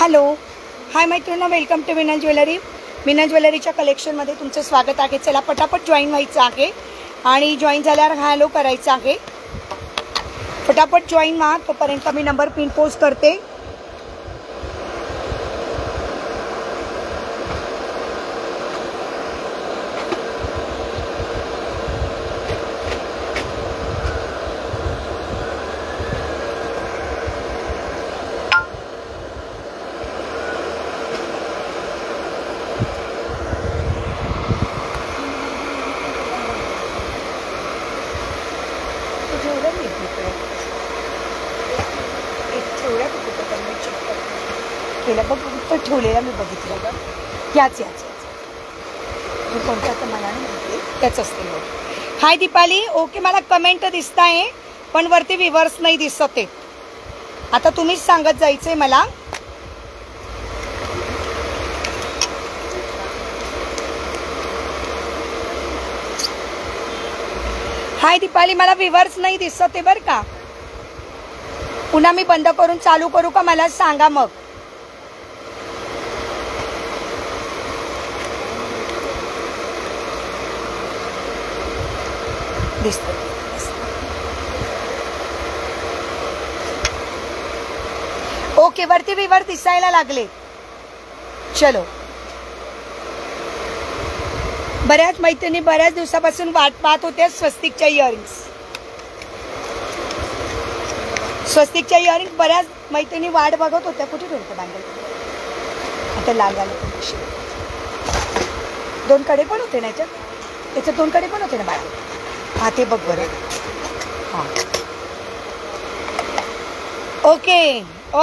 Hello hi मैत्रिणींनो, welcome to Meena jewellery. Meena ज्वेलरीच्या कलेक्शनमध्ये तुमचं स्वागत आहे. चला पटापट जॉईन व्हायचं आहे आणि जॉईन झाल्यावर हॅलो करायचं आहे. पटापट जॉईन व्हा. तोपर्यंत मी नंबर पिन पोस्ट करते. ठेवलेला मी बघितलं ग. याच कोणता तर मला नाही माहिती, त्याच असते. हाय दीपाली. ओके, मला कमेंट दिसत आहे पण वरती व्ह्यूअर्स नाही दिसत आहे. आता तुम्हीच सांगत जायचंय मला. हाय दीपाली, मला व्ह्यूअर्स नाही दिसत आहे बरं का. पुन्हा मी बंद करून चालू करू का, मला सांगा मग. ओके, वरती व्ह्यूअर दिसायला लागले. चलो, बऱ्याच मैत्रिणी बऱ्याच दिवसापासून वाट पाहत होत्या स्वस्तिकच्या इयरिंग्स. स्वस्तिकच्या इयरिंग्स बऱ्याच मैत्रिणी वाट बघत होत्या. कुठे ठेवते बँगल? आता लाल झालं. दोन कडे पण होते ना याच्यात, त्याच्यात दोन कडे पण होते ना बाळा. हा ते बघ बरं. हां ओके. ओ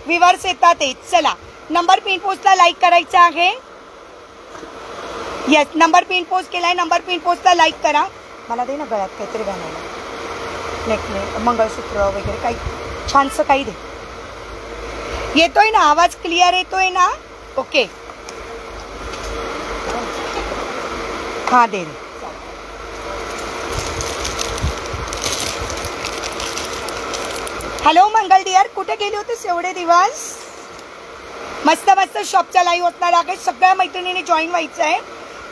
व्ह्यूअर्स येतात ते. चला, नंबर पिन पोस्टला लाईक करायचा आहे. येस, नंबर पिन पोस्ट केलाय. नंबर पिन पोस्टला लाईक करा. मला दे ना गळ्यात काहीतरी घालायला, नेकलेस, मंगळसूत्र वगैरे काही छानसं काही दे. येतोय ना आवाज? क्लिअर येतोय ना? ओके हां दे. हॅलो मंगल डिअर, कुठे गेली होतीस एवढे दिवस? मस्त मस्त शॉपच्या लाईव्ह असणार आहे. सगळ्या मैत्रिणींनी जॉईन व्हायचं आहे.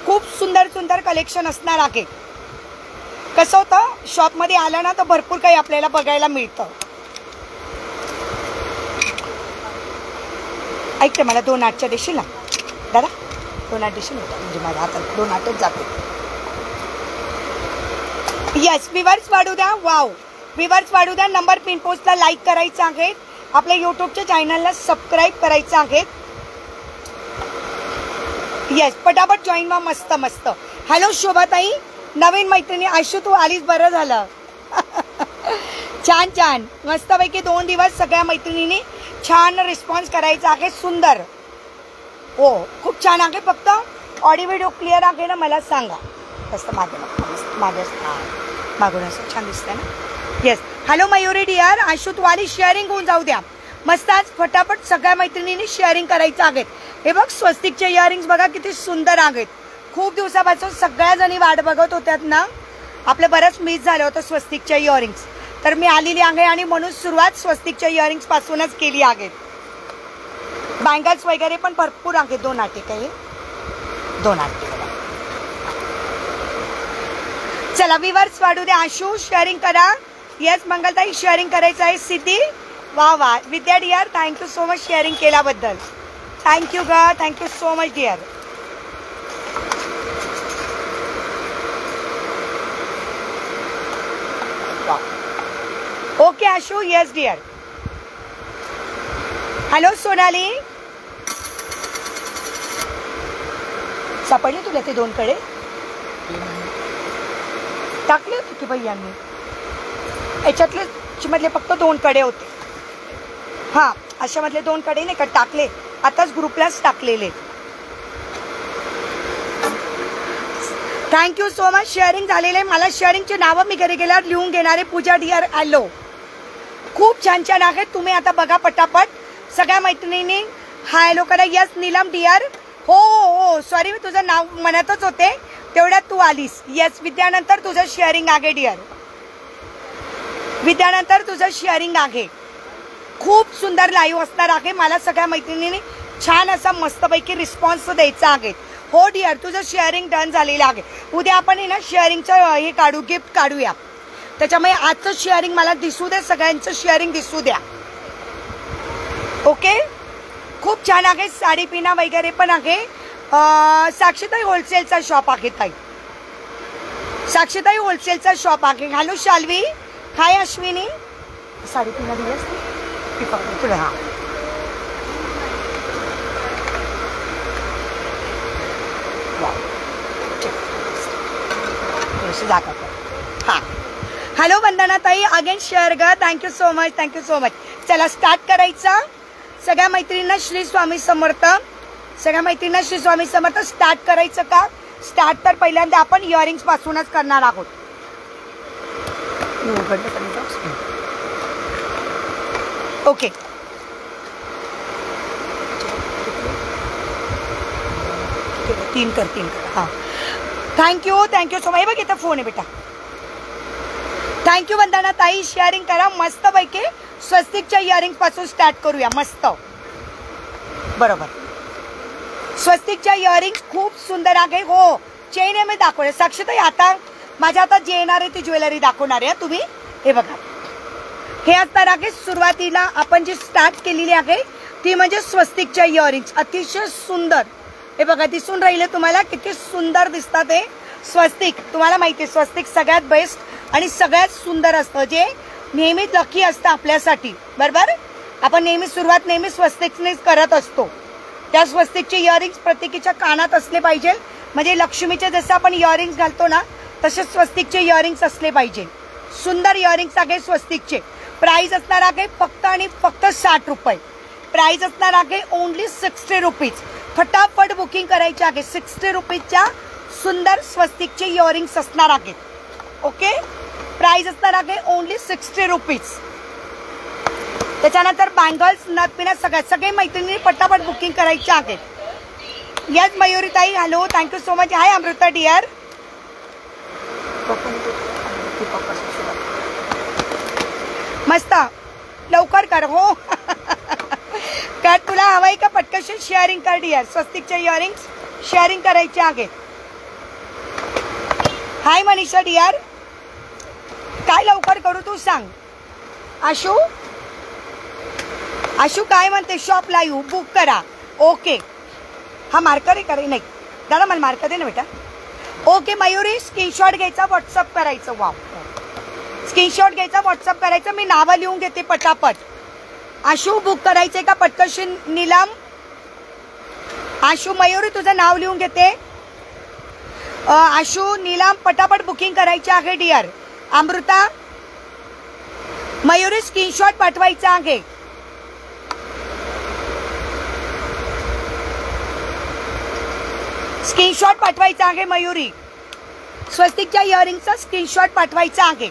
खूप सुंदर सुंदर कलेक्शन असणार आहे. कसं होतं, शॉपमध्ये आलं ना तर भरपूर काही आपल्याला बघायला मिळतं. ऐकते, मला 2 आठच्या देशील ना दादा? 2 आठ देशील होता म्हणजे माझ्या हातात 2 आठच जाते. येस, व्ह्यूअर्स वाढू द्या. वाव, व्ह्यूअर्स वाढू द्या. नंबर पिन पोस्टला लाईक करायचं आहे. आपल्या यूट्यूबच्या चॅनलला सबस्क्राईब करायचं आहे. येस, पटापट जॉईन व्हा. मस्त मस्त. हॅलो शोभाताई, नवीन मैत्रिणी. आयशू तू आलीस, बरं झालं. छान छान, मस्तपैकी 2 दिवस सगळ्या मैत्रिणींनी छान रिस्पॉन्स करायचा आहे. सुंदर. हो, खूप छान आहे. फक्त ऑडिओ व्हिडिओ क्लिअर आहे ना, मला सांगा. मस्त मागे मागून असं छान दिसतंय ना. Yes, hello Mayuri dear. Aishu तू आली, शेअरिंग होऊन जाऊ द्या. मस्त आज फटाफट सगळ्या मैत्रिणींनी शेअरिंग करायचं आहे. हे बघ, स्वस्तिकचे इयरिंग्स बघा किती सुंदर आहेत. खूप दिवसापासून सगळ्या जणी वाट बघत होत्यात ना. आपलं बरंच मिस झालं होतं स्वस्तिकच्या इयरिंग्स. तर मी आलेली आहे आणि म्हणून सुरुवात स्वस्तिकच्या इयरिंग्स पासूनच केली आहे. बँगल्स वगैरे पण भरपूर आहेत. 2 आटे काही 2 आटे. चला, व्ह्यूअर्स वाढू द्या. आशू शेअरिंग करा. येस मंगलताई, शेअरिंग करायचं आहे. सिद्धी, वा वा. Vidya dear, thank you so much sharing केल्याबद्दल. थँक्यू ग, thank you so much dear. Okay Ashu, yes dear. Hello Sonali, सापडले तुला ते 2 कडे? टाकले होते की भैयांनी. याच्यातले मधले फक्त 2 कडे होते. हां, अशा मधले 2 कडे नाही का टाकले. आताच ग्रुपलाच टाकलेले. Thank you so much. शेअरिंग झालेले. मला शेअरिंगचे नावं मी घरी गेल्यावर लिहून घेणारे. पूजा डिअर, हॅलो. खूप छान छान आहेत. तुम्ही आता बघा पटापट सगळ्या मैत्रिणींनी हॅलो करा. Yes Neelam dear. हो हो, सॉरी, मी तुझं नाव म्हणतच होते, तेवढ्यात तू आलीस. येस, विद्यानंतर तुझं शेअरिंग आहे डिअर. विद्यानंतर तुझं शेअरिंग आहे. खूप सुंदर लाईव्ह असणार आहे. मला सगळ्या मैत्रिणींनी छान असा मस्तपैकी रिस्पॉन्स द्यायचा आहे. हो डिअर, तुझं शेअरिंग डन झालेलं आहे. उद्या आपण ना शेअरिंगचं हे काढू, गिफ्ट काढूया. त्याच्यामुळे आजचं शेअरिंग मला दिसू द्या, सगळ्यांचं शेअरिंग दिसू द्या. ओके, खूप छान आहे. साडी पिना वगैरे पण आहे. साक्षीताई होलसेलचा शॉप आहे ताई. साक्षीताई होलसेलचा शॉप आहे. हॅलो शाल्वी, हाय अश्विनी. साडी पिना दिवस तुला हा हा. हॅलो वंदना ताई, अगेन शेअर ग. Thank you so much, thank you so much. चला स्टार्ट करायचा. सगळ्या मैत्रिणींना श्री स्वामी समर्थ. सगळ्या मैत्रिणींना श्री स्वामी समर्थ. स्टार्ट करायचं का? स्टार्ट तर पहिल्यांदा आपण इयरिंग्स पासूनच करणार आहोत. ओके, तीन कर हा. Thank you, thank you so much. बघ इथं फोन आहे बेटा. थँक्यू वंदना ताई, शेअरिंग करा मस्त पैकी. स्वस्तिकच्या इयरिंग पासून स्टार्ट करूया. मस्त, बरोबर. स्वस्तिकच्या इयरिंग खूप सुंदर आहे. हो, चेन आहे मी दाखवणार. साक्षीताई आता माझ्या आता जे येणार आहे ती ज्वेलरी दाखवणार आहे तुम्ही. हे बघा, हे असणार आहे सुरुवातीला आपण जी स्टार्ट केलेली आहे ती म्हणजे स्वस्तिकच्या इयरिंग्स. अतिशय सुंदर. हे बघा, दिसून राहिले तुम्हाला किती सुंदर दिसतात हे स्वस्तिक. तुम्हाला माहिती आहे स्वस्तिक सगळ्यात बेस्ट आणि सगळ्यात सुंदर असतं, जे नेहमी लकी असतं आपल्यासाठी. बरोबर, आपण नेहमी सुरुवात नेहमी स्वस्तिकनेच करत असतो. त्या स्वस्तिकचे इयरिंग्स प्रत्येकीच्या कानात असले पाहिजे. म्हणजे लक्ष्मीचे जसं आपण इयरिंग्स घालतो ना, तसे स्वस्तिकचे इयरिंग्स असले पाहिजे. सुंदर इयरिंग्स आहे स्वस्तिकचे. प्राइस असणार आहे फक्त आणि फक्त 60 रुपये. प्राइस असणार आहे ओनली 60 रुपीज. फटाफट बुकिंग करायची आहे. 60 रुपीजच्या सुंदर स्वस्तिकचे इयरिंग्स असणार आहेत. ओके, प्राइस असणार आहे ओनली 60 रुपीज. त्याच्यानंतर बँगल्स, नथपिना सगळे मैत्रिणी पटापट बुकिंग करायचे आहेत. यस मयुरीताई, hello, thank you so much. Hi Amrita dear. मस्त, लवकर कर. हो कर, तुला हवाय का? पटकन शेअरिंग कर डिअर. स्वस्तिकचे इयरिंग्स शेअरिंग करायचे आहेत. हाय मनीषा डिअर, काय लवकर करू तू सांग. आशू, आशू काय म्हणते? शॉप लाईव्ह बुक करा. ओके, हा मार्कर आहे करे? नाही दादा, मला मार्कर दे ना बेटा. ओके मयुरी, स्क्रीनशॉट घ्यायचा, व्हॉट्सअप करायचं. वाव, स्क्रीनशॉट घ्यायचा, व्हॉट्सअप करायचं. मी नावं लिहून घेते पटापट. आशू बुक करायचंय का पटकशी? नीलम, आशू, मयुरी तुझं नाव लिहून घेते. आशू, नीलम पटापट बुकिंग करायची आहे डिअर. अमृता, मयुरी स्क्रीनशॉट पाठवायचा आहे. स्क्रीनशॉट पाठवायचा आहे मयुरी. स्वस्तिकच्या इयरिंगचा स्क्रीनशॉट पाठवायचा आहे.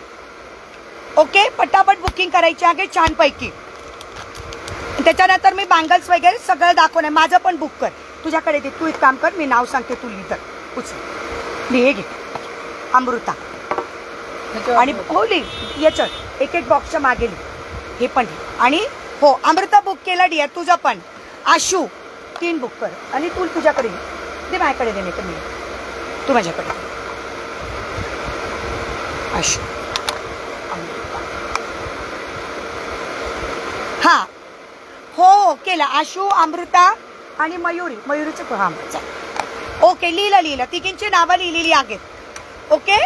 ओके, पटापट बुकिंग करायची आहे छानपैकी. त्याच्यानंतर मी बँगल्स वगैरे सगळं दाखवणार. माझं पण बुक कर. तुझ्याकडे दे, तू एक काम कर, मी नाव सांगते, तू लिही. तर उचल, लिहे घे. अमृता आणि हो लिही याच्यात एक एक बॉक्सच्या मागे लिही. हे पण आणि हो, अमृता बुक केला डिअर. तुझं पण. आशू 3 बुक कर आणि तू तुझ्याकडे ते माझ्याकडे दे. नाही तर मी तू माझ्याकडे. आशू, हा हो केला. आशू, अमृता आणि मयुरी. मयुरीचं हा चल. ओके, लिहिलं. तिघींची नावं लिहिलेली आहेत. ओके,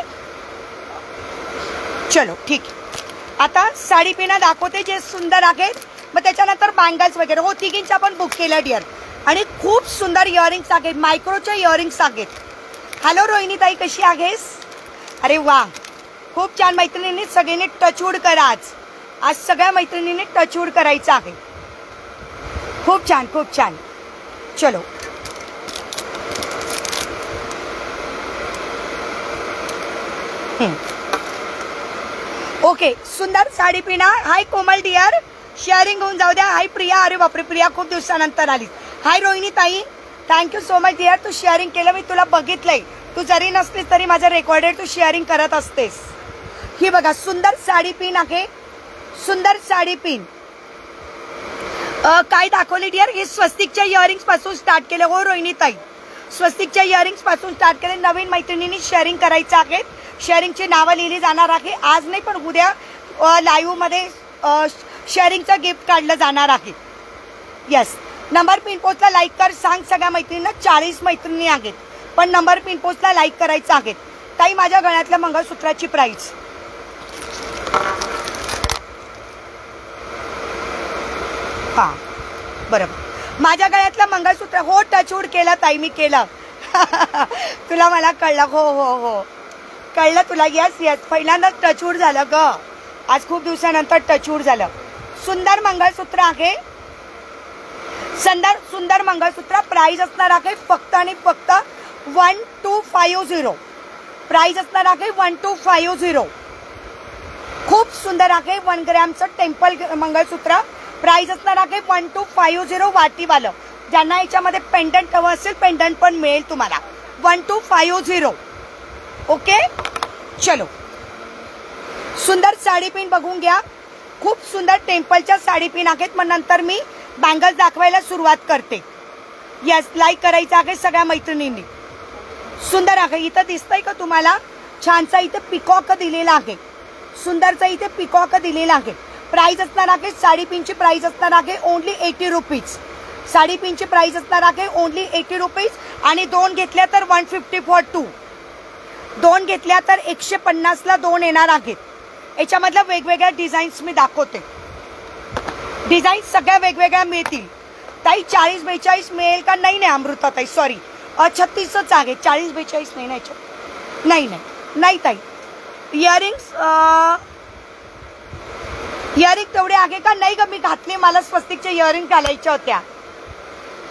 चलो ठीक आहे. आता साडी पिना दाखवते जे सुंदर आहेत. मग त्याच्यानंतर बँगल्स वगैरे. हो, तिघींचं आपण बुक केलं डिअर. आणि खूप सुंदर इयरिंग्स आहेत, मायक्रोच्या इयरिंग्स आहेत. हॅलो रोहिणी ताई, कशी आहेस? अरे वा, खूप छान. मैत्रिणींनी सगळ्यांनी टचवूड करा. आज सगळ्या मैत्रिणींनी टचवूड करायचं आहे. खूप छान, खूप छान. चलो, ओके, सुंदर साडी पिना. हाय कोमल डिअर, शेअरिंग होऊन जाऊ द्या. हाय प्रिया, अरे बापरे प्रिया खूप दिवसानंतर आली. हाय रोहिणी ताई, थँक्यू सो मच डिअर. तू शेअरिंग केलं, मी तुला बघितलंय. तू जरी नसलीस तरी माझं रेकॉर्डेड तू शेअरिंग करत असतेस. ही बघा सुंदर साडी पिन आहे. सुंदर साडी पिन. काय दाखवले डिअर? हे स्वस्तिकच्या इयरिंग्स पासून स्टार्ट केले. हो रोहिणी ताई, स्वस्तिकच्या इयरिंग्स पासून स्टार्ट केले. नवीन मैत्रिणींनी शेअरिंग करायचं आहे. शेअरिंगची नावं लिहिली जाणार आहे. आज नाही पण उद्या लाईव्ह मध्ये शेअरिंगचं गिफ्ट काढलं जाणार आहे. येस, नंबर पिन पोस्टला लाईक कर. सांग सगळ्या मैत्रिणींना. 40 मैत्रिणी आहेत पण नंबर पिन पोस्टला लाईक करायचं आहे. ताई माझ्या गळ्यातल्या मंगळसूत्राची प्राइस हा बरोबर. माझ्या गळ्यातलं मंगळसूत्र हो टचवूड केलं ताई मी केलं. तुला मला कळलं. हो हो हो कळलं तुला. येस येस पहिल्यांदाच टचवूड झालं ग. आज खूप दिवसानंतर टचवूड झालं. सुंदर मंगळसूत्र आहे. सुंदर मंगळसूत्र. प्राइस असणार आहे फक्त आणि फक्त 1250. प्राइस असणार आहे 1250. खूप सुंदर आहे. 1 ग्रॅमचं टेम्पल मंगळसूत्र. प्राइस असणार आहे 1250 वाटीवालं. ज्यांना याच्यामध्ये पेंडंट हवं असेल पेंडंट पण मिळेल तुम्हाला. 1250. ओके चलो. सुंदर साडी पिन बघून घ्या. खूप सुंदर टेम्पलच्या साडी पिन आहेत. मग नंतर मी बँगल्स दाखवायला सुरुवात करते. येस लाईक करायचं आहे सगळ्या मैत्रिणींनी. सुंदर आहे. इथं दिसतंय का तुम्हाला? छानसा इथे पिकॉक दिलेला आहे. सुंदरचा इथे पिकॉक दिलेला आहे. प्राइस असणार आहे साडी पिनची प्राइस असणार आहे ओनली 80 रुपीज. साडी पिनची प्राइस असणार आहे ओनली 80 रुपीज. आणि 2 घेतल्या तर 150 फॉर 2. 2 घेतल्या तर 150ला 2 येणार आहेत. याच्यामधल्या वेगवेगळ्या डिझाईन्स मी दाखवते. डिझाईन्स सगळ्या वेगवेगळ्या मिळतील. ताई 40-42 मिळेल का? नाही नाही अमृता ताई सॉरी 36च आहे. 40-42 नाही नाही नाही नाही नाही ताई. इयरिंग्स इयरिंग तेवढे आहे का? नाही ग मी घातले. मला स्वस्तिकचे इयरिंग घालायच्या होत्या.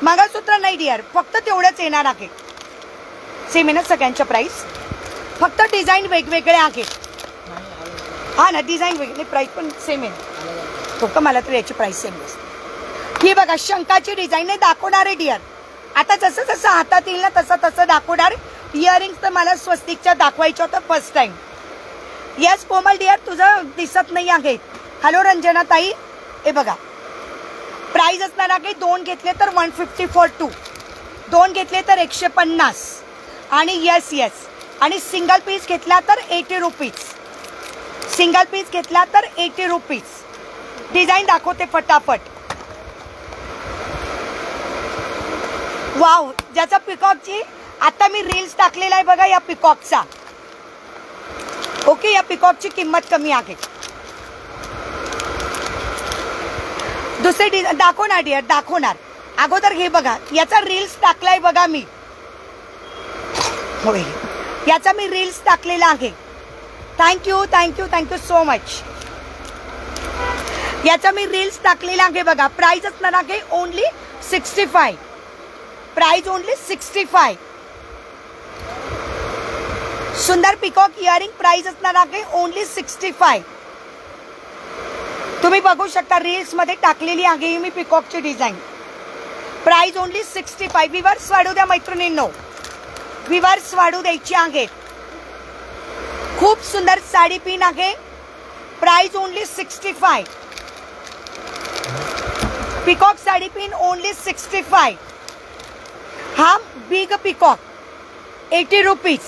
मंगळसूत्र नाही डिअर फक्त तेवढंच येणार आहे. सेम आहे ना सगळ्यांच्या प्राइस. फक्त डिझाईन वेगवेगळे आहेत. हा ना डिझाईन वेगळे प्राइस पण सेम आहे. हो का? मला तर याची प्राइस सेम दिसते. ही बघा शंकाची डिझाईन नाही दाखवणार आहे डिअर. आता जसं जसं हातात येईल ना तसं तसं दाखवणार. इयरिंग्स तर मला स्वस्तिकच्या दाखवायचं होतं फर्स्ट टाइम. येस कोमल डिअर तुझं दिसत नाही आहे. हॅलो रंजना ताई. हे बघा प्राइस असणार आहे 2 घेतले तर 150 फॉर 2. 2 घेतले तर 150. आणि येस येस आणि सिंगल पीस घेतला तर 80 रुपीज. सिंगल पीस घेतला तर 80 रुपीज. डिझाईन दाखवते फटाफट. वाव ज्याचा पिकॉकची आता मी रील्स टाकलेला आहे बघा या पिकॉकचा. ओके या पिकॉकची किंमत कमी आहे. दुसरे डिझाईन दाखवणार डिअर दाखवणार. अगोदर हे बघा याचा रील्स टाकलाय बघा मी. होय याचा मी रील्स टाकलेला आहे. Thank you thank you thank you so much. याचा मी रील्स टाकलेला आहे बघा. प्राइस असणार आहे ओनली 65. Price only 65. सुंदर पिकॉक इयरिंग प्राइस असणार आहे ओनली 65. तुम्ही बघू शकता रील्स मध्ये टाकलेली आहे मी पिकॉकची डिझाईन. Price only 65. विवर्स वाढू द्या मैत्रिणींनो. विवर्स वाढू द्यायची आहेत. खूप सुंदर साडी पिन आहे. Price only 65. Peacock sari pin only 65. हा बिग पिकॉक 80 रुपीज.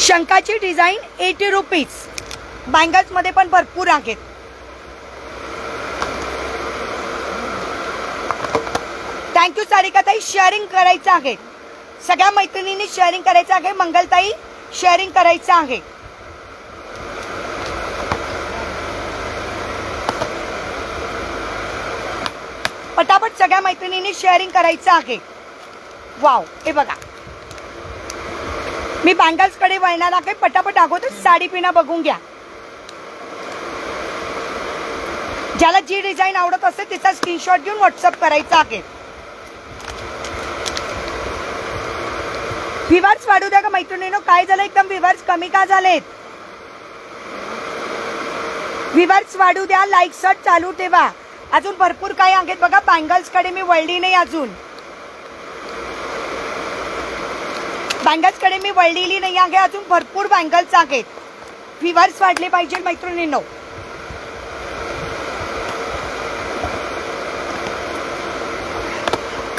शंकाची डिझाईन 80 रुपीज. बँगल्स मध्ये पण भरपूर आहेत. थँक्यू सारिकाताई. शेअरिंग करायचं आहे सगळ्या मैत्रिणींनी. शेअरिंग करायचं आहे. मंगलताई शेअरिंग करायचं आहे. पटापट सगळ्या मैत्रिणींनी शेअरिंग करायचं आहे. वाव हे बघा मी बँगल्स कडे वळणार आहे. पटापट अगोदर साडी पिना बघून घ्या. ज्याला जी डिझाईन आवडत असेल तिचा स्क्रीनशॉट घेऊन व्हॉट्सअप करायचा आहे. व्ह्यूअर्स वाढू द्या का मैत्रिणींनो. काय झालं एकदम व्ह्यूअर्स कमी का झालेत? व्ह्यूअर्स वाढू द्या. लाईक सर्च चालू ठेवा. अजून भरपूर काय आहेत बघा. बँगल्स कडे मी वळली नाही अजून. बँगल्स कडे मी वळलेली नाही आहे अजून. भरपूर बँगल्स आहेत. व्ह्यूअर्स वाढले पाहिजे मैत्रिणींनो.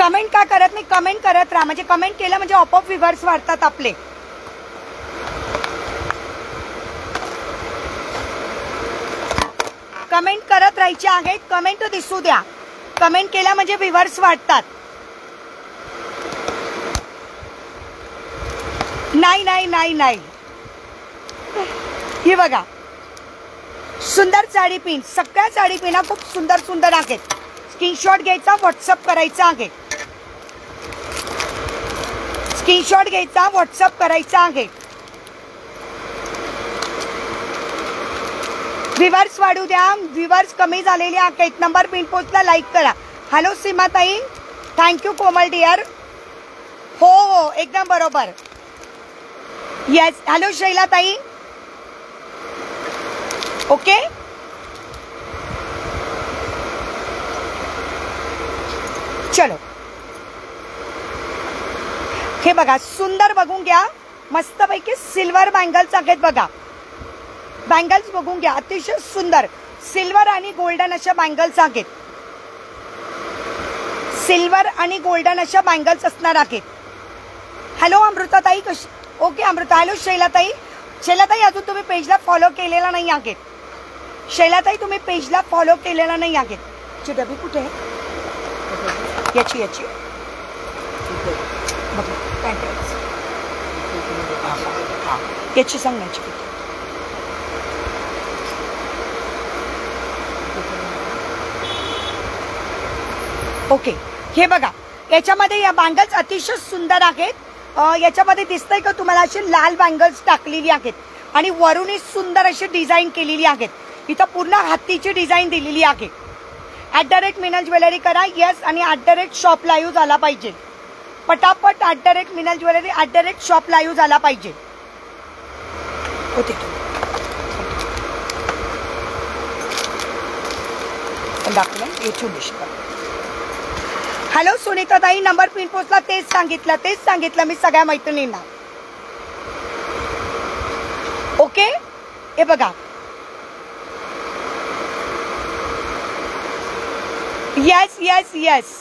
कमेंट का करत नाही? कमेंट करत राहा, म्हणजे कमेंट केलं म्हणजे आपोआप व्ह्यूअर्स वाढतात आपले. कमेंट करत राहायचे आहेत, कमेंट दिसू द्या. कमेंट केल्या म्हणजे व्ह्यूअर्स वाढतात. नाही नाही नाही नाही, ही बघा सुंदर साडी पिन. सगळ्या साडी पिना खूप सुंदर सुंदर आहेत. स्क्रीनशॉट घ्यायचा, व्हॉट्सअप करायचा आहे. स्क्रीनशॉट घ्यायचा, व्हॉट्सअप करायचा आहे. व्ह्यूअर्स वाढू द्या. व्ह्यूअर्स कमी झालेले आहेत. नंबर पिन पोस्टला लाईक करा. हॅलो सीमाताई, थँक्यू कोमल डिअर. हो हो एकदम बरोबर. येस. हॅलो शैलाताई. ओके. चलो, हे बघा सुंदर बघून घ्या. मस्तपैकी सिल्वर बँगल्स आहेत बघा. बँगल्स बघून घ्या, अतिशय सुंदर सिल्वर आणि गोल्डन अशा बँगल्स आहेत. सिल्वर आणि गोल्डन अशा बँगल्स असणार आहेत. हॅलो अमृताताई कशी? ओके अमृता. हॅलो शैलाताई. शैलाताई अजून तुम्ही पेजला फॉलो केलेला नाही आहेत. शैलाताई तुम्ही पेजला फॉलो केलेला नाही आहेत. ची डबी कुठे आहे? याची याची याची सांगण्याची. ओके, हे बघा याच्यामध्ये या बँगल्स अतिशय सुंदर आहेत. याच्यामध्ये दिसतंय का तुम्हाला अशी लाल बँगल्स टाकलेली आहेत आणि वरूनही सुंदर अशी डिझाईन केलेली आहेत. इथं पूर्ण हातीची डिझाईन दिलेली आहे. @मिनल ज्वेलरी करा. येस, आणि @शॉप लाईव्ह झाला पाहिजे. पटापट @मिनल ज्वेलरी @शॉप लाईव्ह झाला पाहिजे. होते दाखवलं याची निष्ठा. हॅलो सुनीताताई, नंबर पिन पोस्टला तेच सांगितलं मी सगळ्या मैत्रिणींना. ओके, हे बघा येस येस येस.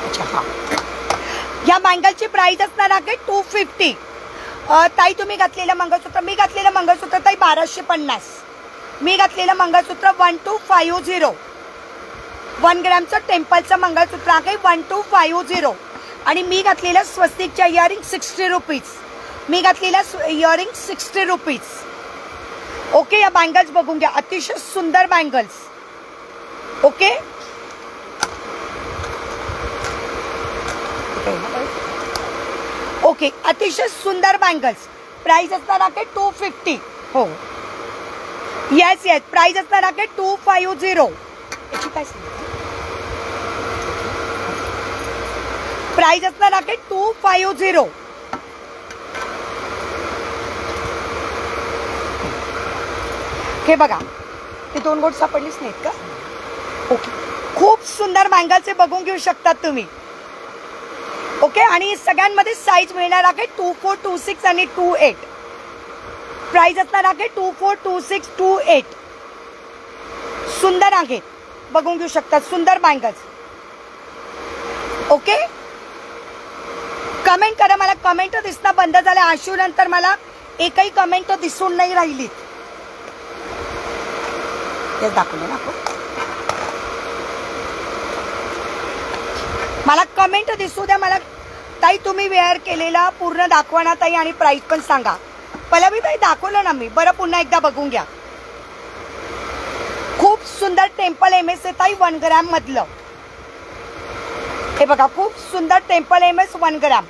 अच्छा हा, या बँगलची प्राइस असणार आहे 250. ताई तुम्ही घातलेलं मंगळसूत्र, मी घातलेलं मंगळसूत्र ताई 1250. मी घातलेलं मंगळसूत्र 1250. 1 ग्रॅमचं टेम्पलचं मंगळसूत्र आहे 1250. आणि मी घातलेल्या स्वस्तिकच्या इयरिंग 60 रुपीज. मी घातलेल्या इयरिंग 60 रुपीज. ओके, या बँगल्स बघून घ्या, अतिशय सुंदर बँगल्स. ओके, ओके अतिशय सुंदर बँगल्स. प्राइस असणार आहे 250. हो येस येस, प्राइस असणार आहे 250. याची काय प्राइस असणार आहे 250. हे बघा, ते 2 गोट सापडलीच नाहीत का? ओके, खूप सुंदर बँगल्स बघून घेऊ शकतात तुम्ही. ओके, आणि सगळ्यांमध्ये साईज मिळणार आहे 24, 26 आणि 28. प्राइस असणार आहे 24, 26, 28. सुंदर आहेत, बघून घेऊ शकतात सुंदर बँगल्स. ओके, कमेंट करा. मला कमेंट दिसणं बंद झालं. आशू नंतर मला एकही कमेंट दिसून नाही राहिली. तेच दाखवलं ना. मला कमेंट दिसू द्या. मला ताई तुम्ही वेअर केलेला पूर्ण दाखवा ना ताई, आणि प्राइस पण सांगा. पल्लवी ताई दाखवलं ना मी. बरं पुन्हा एकदा बघून घ्या. खूप सुंदर टेम्पल MS आहे ताई 1 ग्रॅम मधलं. हे बघा, खूप सुंदर टेम्पल MS 1 ग्रॅम.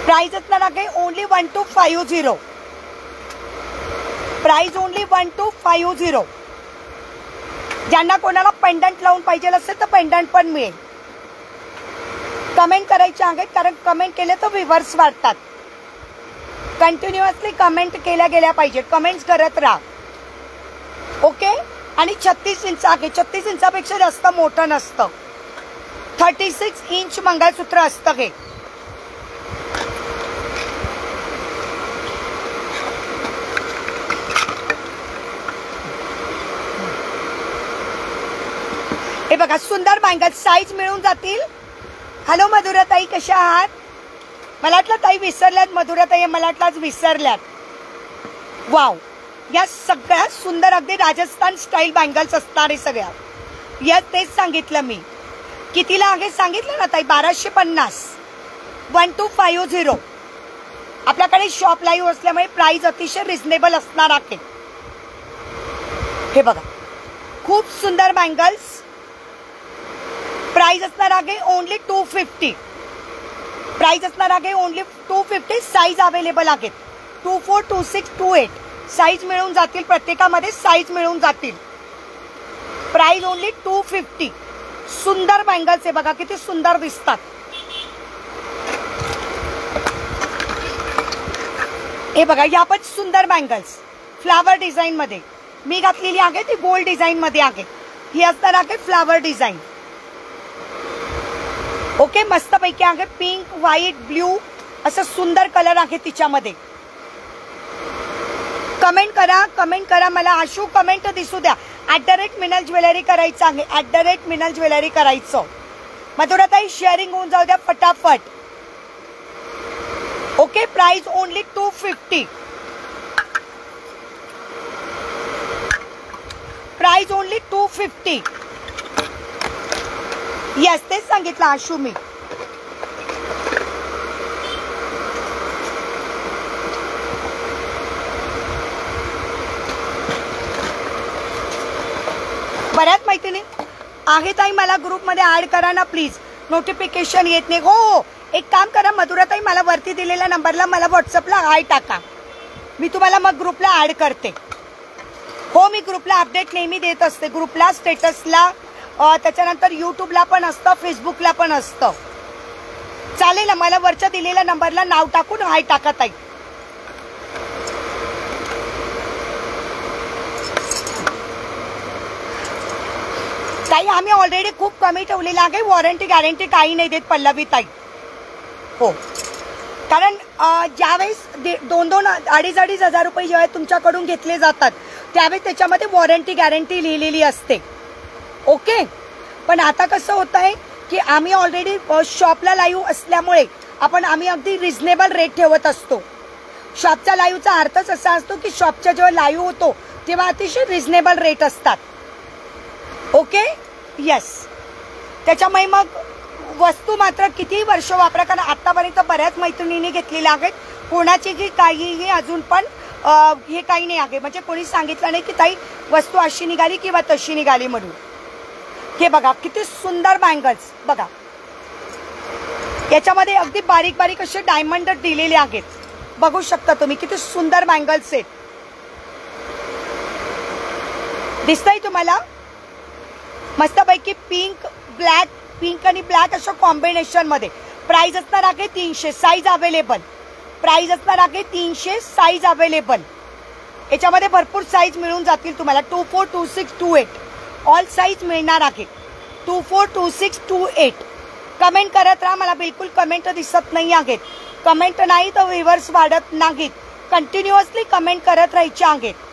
प्राइस असणार आहे ओनली 1250. Price only 1250. ज्यांना कोणाला पेंडंट लावून पाहिजे असेल तर पेंडंट पण मिळेल. कमेंट करायचे आहेत, कारण कमेंट केले तर व्ह्यूअर्स वाढतात. कंटिन्युअसली कमेंट केल्या गेल्या पाहिजे. कमेंट्स करत राहा. ओके, आणि 36 इंच आहे. 36 इंचापेक्षा जास्त मोठं नसतं. 36 इंच मंगळसूत्र असतं हे. हे बघा सुंदर बँगल, साईज मिळून जातील. हॅलो मधुराताई, कशा आहात? मला वाटलं ताई विसरल्यात, मधुराताई मला वाटलं आज विसरल्यात. वाव, या सगळ्यात सुंदर अगदी राजस्थान स्टाईल बँगल्स असणार आहे सगळ्या. या तेच सांगितलं मी. कितीला आहे सांगितलं ना ताई? 1250, 1250. आपल्याकडे शॉप लाईव्ह असल्यामुळे प्राइस अतिशय रिझनेबल असणार आहे. हे बघा खूप सुंदर बँगल्स. प्राइस असणार आहे ओनली 250. प्राइस असणार आहे ओनली 250. साईज अवेलेबल आहेत 24, 26, 28. साईज मिळून जातील, प्रत्येकामध्ये साईज मिळून जातील. Price only 250. सुंदर बँगल्स आहे बघा, किती सुंदर दिसतात. हे बघा या पण सुंदर बँगल्स फ्लावर डिझाईन मध्ये मी घातलेली आहे. ती गोल्ड डिझाईन मध्ये आहे. ही असणार आहे फ्लावर डिझाईन. ओके, मस्त पैकी आहे. पिंक, व्हाईट, ब्ल्यू असं सुंदर कलर आहे तिच्यामध्ये. कमेंट करा, कमेंट करा. मला आशू कमेंट दिसू द्या. @मिनल ज्वेलरी करायचं आहे. @मिनल ज्वेलरी करायचं. मधुराताई शेअरिंग होऊन जाऊ द्या फटाफट. Okay, price only 250. Price only 250. Yes, तेच सांगितलं आशू मी. बऱ्याच मैत्रिणी आहे ताई, मला ग्रुपमध्ये ऍड करा ना प्लीज. नोटिफिकेशन येत नाही. हो, एक काम करा मधुराताई, मला वरती दिलेल्या नंबरला मला व्हॉट्सअपला हाय टाका. मी तुम्हाला मग ग्रुपला ऍड करते. हो, मी ग्रुपला अपडेट नेहमी देत असते. ग्रुपला, स्टेटसला, त्याच्यानंतर यूट्यूबला पण असतं, फेसबुकला पण असतं. चालेल ना, मला वरच्या दिलेल्या नंबरला नाव टाकून हाय टाका ताई. ताई आम्ही ऑलरेडी खूप कमी ठेवलेला आहे. वॉरंटी गॅरंटी काही नाही देत पल्लवी ताई. हो, कारण ज्यावेळेस 2-2, 2,500 हजार रुपये जेव्हा तुमच्याकडून घेतले जातात त्यावेळेस त्याच्यामध्ये वॉरंटी गॅरंटी लिहिलेली असते. ओके, पण आता कसं होत आहे की आम्ही ऑलरेडी शॉपला लाईव्ह असल्यामुळे आम्ही अगदी रिझनेबल रेट ठेवत असतो. शॉपच्या लाईव्हचा अर्थच असा असतो की शॉपच्या जेव्हा लाईव्ह होतो तेव्हा अतिशय रिझनेबल रेट असतात. Okay, yes. त्याच्यामुळे मग वस्तू मात्र कितीही वर्ष वापरा, कारण आतापर्यंत बऱ्याच मैत्रिणींनी घेतलेल्या आहेत. कोणाची काहीही अजून पण हे काही नाही आहे, म्हणजे कोणी सांगितलं नाही की ताई वस्तू अशी निघाली किंवा तशी निघाली म्हणून. हे बघा किती सुंदर बँगल्स बघा. याच्यामध्ये अगदी बारीक बारीक असे डायमंड दिलेले आहेत. बघू शकता तुम्ही किती सुंदर बँगल्स आहेत. दिसतंय तुम्हाला? मस्तपैकी पिंक, ब्लॅक, पिंक आणि ब्लॅक अशा कॉम्बिनेशन मध्ये. प्राइस असणार आहे 300. Size available. प्राइस असणार आहे 300. Size available. याच्यामध्ये भरपूर साईज मिळून जातील तुम्हाला. 24, 26, 28 ऑल साईज मिळणार आहे. 24, 26, 28. कमेंट करत राहा. मला बिलकुल कमेंट दिसत नाही आहेत. कमेंट नाही तर व्ह्यूअर्स वाढत नाहीत. कंटिन्युअसली कमेंट करत राहायचे आहेत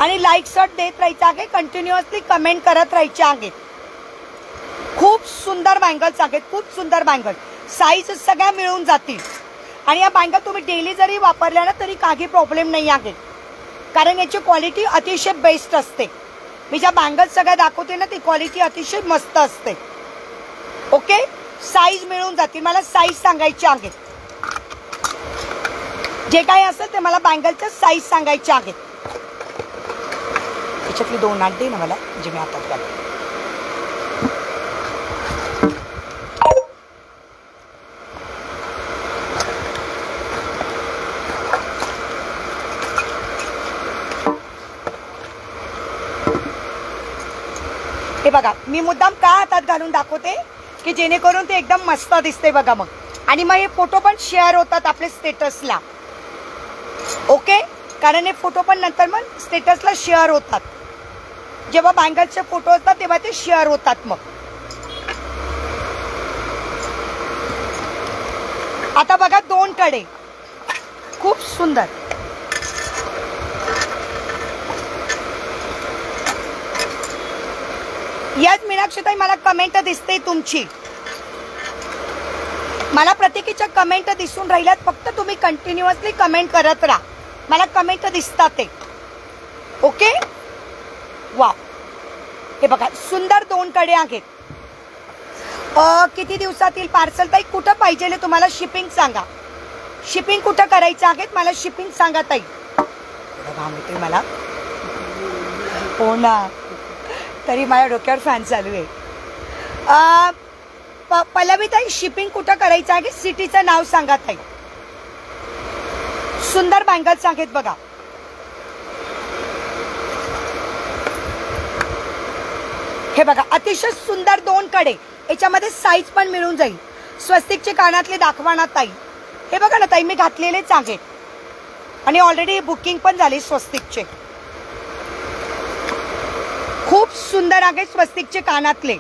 आणि लाईक शॉट देत राहायचं आहे. कंटिन्युअसली कमेंट करत राहायचे आहेत. खूप सुंदर बँगल्स आहेत, खूप सुंदर बँगल. साईज सगळ्या मिळून जातील. आणि या बँगल तुम्ही डेली जरी वापरल्या ना तरी काही प्रॉब्लेम नाही आहे, कारण याची क्वालिटी अतिशय बेस्ट असते. मी ज्या बँगल्स सगळ्या दाखवते ना ती क्वालिटी अतिशय मस्त असते. ओके, साईज मिळून जातील. मला साईज सांगायची आहे. जे काही असेल ते मला बँगलच्या साईज सांगायचे आहेत. त्याच्यातली 2 आठ दे ना मला, जे मी हातात घालते. हे बघा, मी मुद्दाम का हातात घालून दाखवते की जेणेकरून ते एकदम मस्त दिसते बघा मग. आणि मग हे फोटो पण शेअर होतात आपल्या स्टेटसला. ओके, कारण हे फोटो पण नंतर मग स्टेटसला शेअर होतात. जेव्हा बँगल्सचे फोटो असतात तेव्हा ते शेअर होतात. मग आता बघा 2 कडे खूप सुंदर. याच मीनाक्षीताई मला कमेंट दिसते तुमची, मला प्रत्येकीच्या कमेंट दिसून राहिल्यात. फक्त तुम्ही कंटिन्युअसली कमेंट करत राहा, मला कमेंट दिसतात ते. ओके वा, हे बघा सुंदर 2 कडे आहेत. किती दिवसातील पार्सल ताई? कुठं पाहिजे तुम्हाला? शिपिंग सांगा, शिपिंग कुठं करायचं आहे मला शिपिंग सांगा ताई. मिळते मला हो ना, तरी माझ्या डोक्यावर फॅन चालू आहे. पल्लवी ताई शिपिंग कुठं करायचं आहे? सिटीचं नाव सांगा ताई. सुंदर बँगल्स आहेत बघा. हे बघा अतिशय सुंदर 2 कडे, याच्यामध्ये साईज पण मिळून जाईल. स्वस्तिकचे कानातले दाखवा ना ताई. हे बघा ना ताई, मी घातलेलेच आहेत आणि ऑलरेडी बुकिंग पण झाली स्वस्तिकचे. खूप सुंदर आहे स्वस्तिकचे कानातले.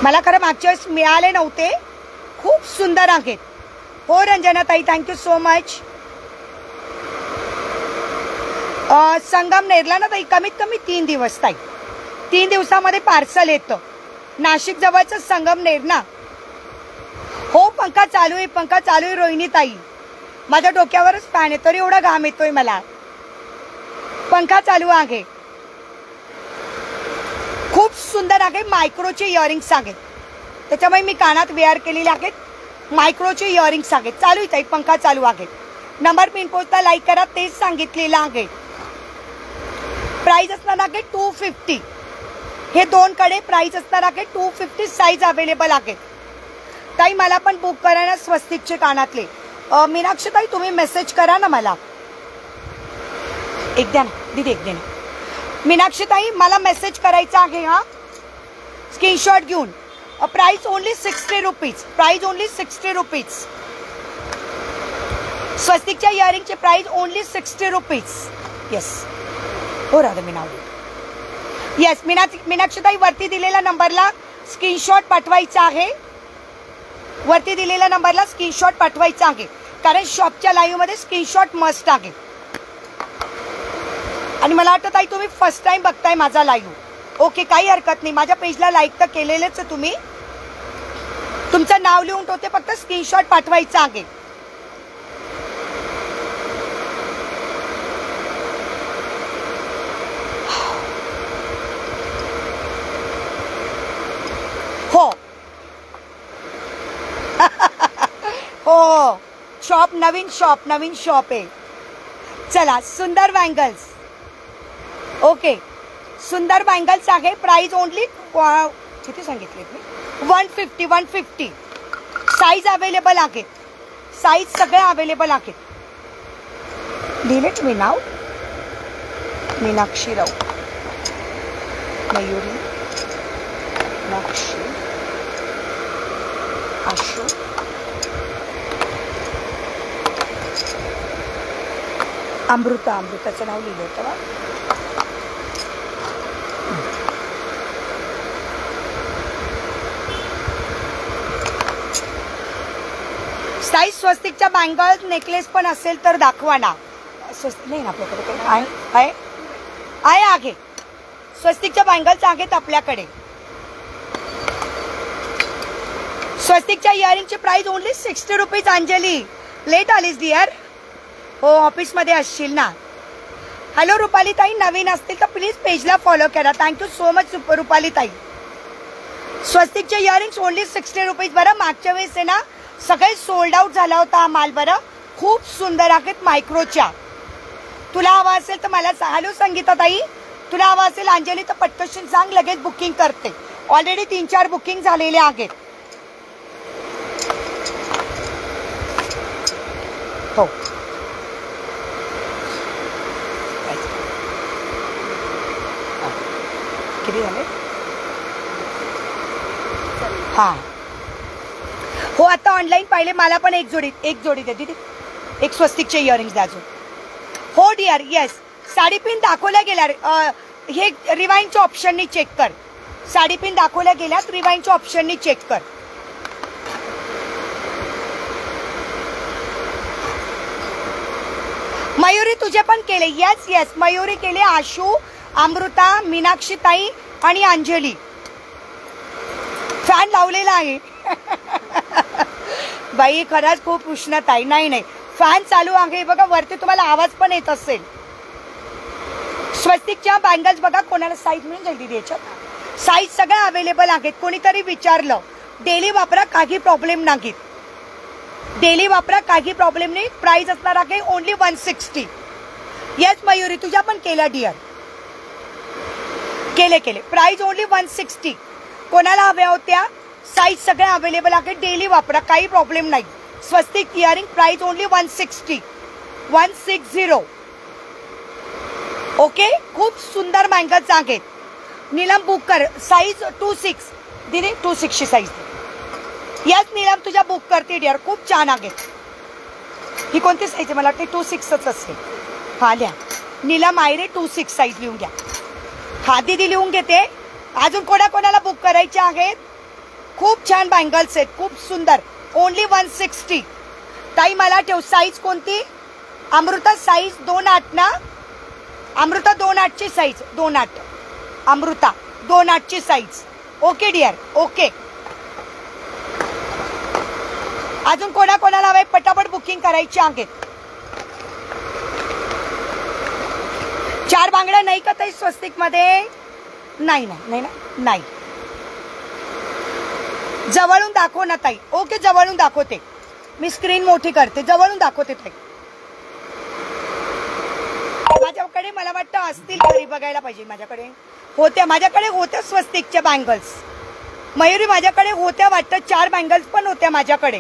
मला खरं मागच्या वेळेस मिळाले नव्हते, खूप सुंदर आहेत. हो रंजना ताई, थँक्यू सो मच. संगमनेरला ना ताई कमीत कमी 3 दिवस ताई, 3 दिवसामध्ये पार्सल येतं. नाशिक जवळचं संगमनेर ना. हो पंखा चालू आहे, पंखा चालू आहे रोहिणी ताई. माझ्या डोक्यावरच फॅन आहे तरी एवढा घाम येतोय मला. पंखा चालू आहे. खूप सुंदर आहे. मायक्रोचे इयरिंग्स आहेत, त्याच्यामुळे मी कानात वेअर केलेले आहेत. मायक्रोचे इयरिंग्स आहेत. चालू आहे पंखा चालू आहे. नंबर पिन पोस्टला लाईक करा, तेच सांगितलेलं आहे. प्राइस असणार आहे 250. हे 2 कडे प्राइस असणार आहे 250. साईज अवेलेबल आहे ताई. मला पण बुक करा ना स्वस्तिकचे कानातले. मीनाक्षी ताई तुम्ही मेसेज करा ना मला. एक द्या ना दीदी, एक द्या ना. मीनाक्षी ताई मला मेसेज करायचा आहे हा, स्क्रीनशॉट घेऊन. Price only 60 rupees. Price only 60 rupees. स्वस्तिकच्या इयरिंगचे प्राइस ओनली 60 रुपीज. येस हो राधा मी नाव. येस मीनाक्षी ताई, वरती दिलेल्या नंबरला स्क्रीनशॉट पाठवायचा आहे. वरती दिलेल्या नंबरला स्क्रीनशॉट पाठवायचा आहे, कारण शॉपच्या लाईव्ह मध्ये स्क्रीनशॉट मस्ट आहे. आणि मला वाटतं ताई तुम्ही फर्स्ट टाइम बघताय माझा लाईव्ह. ओके काही हरकत नाही. माझ्या पेजला लाईक तर केलेलेच आहे तुम्ही. तुमचं नाव लिहून ठेवते, फक्त स्क्रीनशॉट पाठवायचा आहे. हो हो शॉप नवीन शॉप आहे. चला सुंदर बँगल्स. ओके सुंदर बँगल्स आहे. प्राइस ओनली किती सांगितले मी? 150. साईज अवेलेबल आहे. साईज सगळे अवेलेबल आहेत. लिहिले तुम्ही नाव? मीनाक्षी राव, मयुरी, मीनाक्षी, आशू, अमृताचं नाव लिहिलं होतं बा. साईज स्वस्तिकच्या बँगल्स नेकलेस पण असेल तर दाखवा ना. स्वस्तिक नाही ना आपल्याकडे? आहे स्वस्तिकच्या बँगल्स आहेत आपल्याकडे. स्वस्तिकच्या इयरिंगची price only 60 rupees. Anjali late आलीस डिअर. हो ऑफिसमध्ये असशील ना. हॅलो रुपाली ताई, नवीन असतील तर प्लीज पेजला फॉलो करा. थँक्यू सो मच रुपाली ताई. स्वस्तिकचे इयरिंग्स ओनली 60 रुपीज. बरं मागच्या वेळेस आहे ना सगळे सोल्ड आउट झाला होता हा माल. बरं खूप सुंदर आहेत मायक्रोच्या. तुला हवा असेल तर मला हॅलो संगीता ताई, तुला हवा असेल अंजली तर पटकन सांग, लगेच बुकिंग करते. ऑलरेडी 3-4 बुकिंग झालेले आहेत. हो किती झाले? हा हो आता ऑनलाईन पाहिले. मला पण एक जोडी दे दीदी. एक स्वस्तिकचे इयरिंग्स द्या अजून. हो डिअर येस. साडीपिन दाखवल्या गेल्या. हे रिवाइंडच्या ऑप्शननी चेक कर. साडीपिन दाखवल्या गेल्यात, रिवाइंडच्या ऑप्शननी चेक कर. मयुरी तुझे पण केले. येस मयुरी केले. आशू, अमृता, मीनाक्षी ताई, आणि अंजली फॅन लावलेला आहे. बाई खरंच खूप उष्णता आहे. नाही नाही फॅन चालू आहे बघा, वरती तुम्हाला आवाज पण येत असेल. स्वस्तिकच्या बँगल्स बघा, कोणाला साईज मिळून जाईल दीदी याच्यात. साईज सगळ्या अवेलेबल आहेत. कोणीतरी विचारलं, डेली वापरा काही प्रॉब्लेम नाहीत. डेली वापरा काही प्रॉब्लेम नाही. प्राइस असणार आहे ओनली 160. येस मयुरी तुझ्या पण केल्या डिअर, केले. Price only 160. कोणाला हव्या होत्या साईज सगळ्या अवेलेबल आहेत. डेली वापरा काही प्रॉब्लेम नाही. स्वस्तिक इयरिंग प्राइस ओनली 160. ओके, खूप सुंदर बँगल्स आहेत. नीलम बुक कर, साईज 26 दीदी, 26 ची साईज. यस नीलम तुझ्या बुक करते डिअर, खूप छान आहेत. ही कोणती साईज आहे? मला वाटते 26च असेल. हा लिहा नीलम आयरे 26 साईज लिहून घ्या. हा दीदी लिहून घेते. अजून कोणाला बुक करायचे आहेत? खूप छान बँगल्स आहेत, खूप सुंदर. ओनली 160. ताई मला ठेव, साईज कोणती? अमृता साईज 28 ना? अमृता 28 ची साईज, 28. अमृता 28 ची साईज. Okay dear, okay. अजून कोणाला हवे पटापट बुकिंग करायची आहेत. 4 बांगड्या नाही का ताई स्वस्तिक मध्ये? नाही. जवळून दाखव ना ताई. ओके जवळून दाखवते, मी स्क्रीन मोठी करते, जवळून दाखवते ताई. माझ्याकडे मला वाटतं असतील, घरी बघायला पाहिजे. माझ्याकडे होत्या स्वस्तिकच्या बँगल्स. मयुरी माझ्याकडे होत्या वाटतं, 4 बँगल्स पण होत्या माझ्याकडे.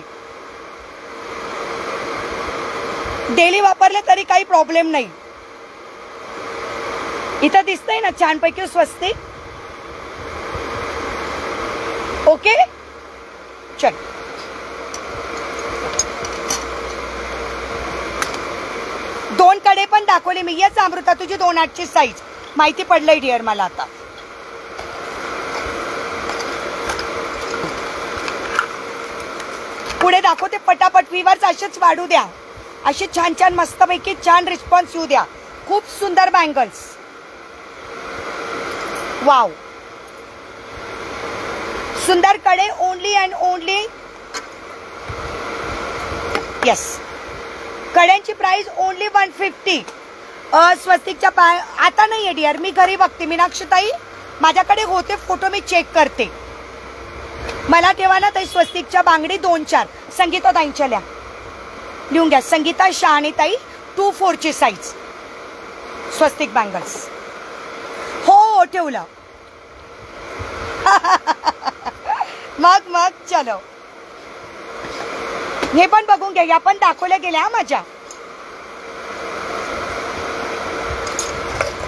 डेली वापरले तरी काही प्रॉब्लेम नाही. इथं दिसतंय ना छानपैकी स्वस्तिक. ओके चल. दोन कडे पण दाखवले मी. येस अमृता तुझी 28 ची साईज माहिती पडलंय डिअर मला आता. पुढे दाखवते पटापट. व्हीवर्स असेच वाढू द्या, असे छान छान मस्तपैकी छान रिस्पॉन्स येऊ द्या. खूप सुंदर बँगल्स. वाव, सुंदर कडे. Only and only yes. कड्यांची प्राइस ओनली 150. स्वस्तिकच्या आता नाहीये डिअर, मी घरी बघते. मीनाक्षीताई माझ्याकडे होते फोटो, मी चेक करते. मला ठेवा ना ताई स्वस्तिकच्या बांगडी 2-4. संगीता ताईंच्या लिहून घ्या. संगीता शहाणेताई 24 ची साईज स्वस्तिक बँगल्स. हो ठेवलं. मग चलो, हे पण बघून घ्या. या पण दाखवल्या गेल्या माझ्या.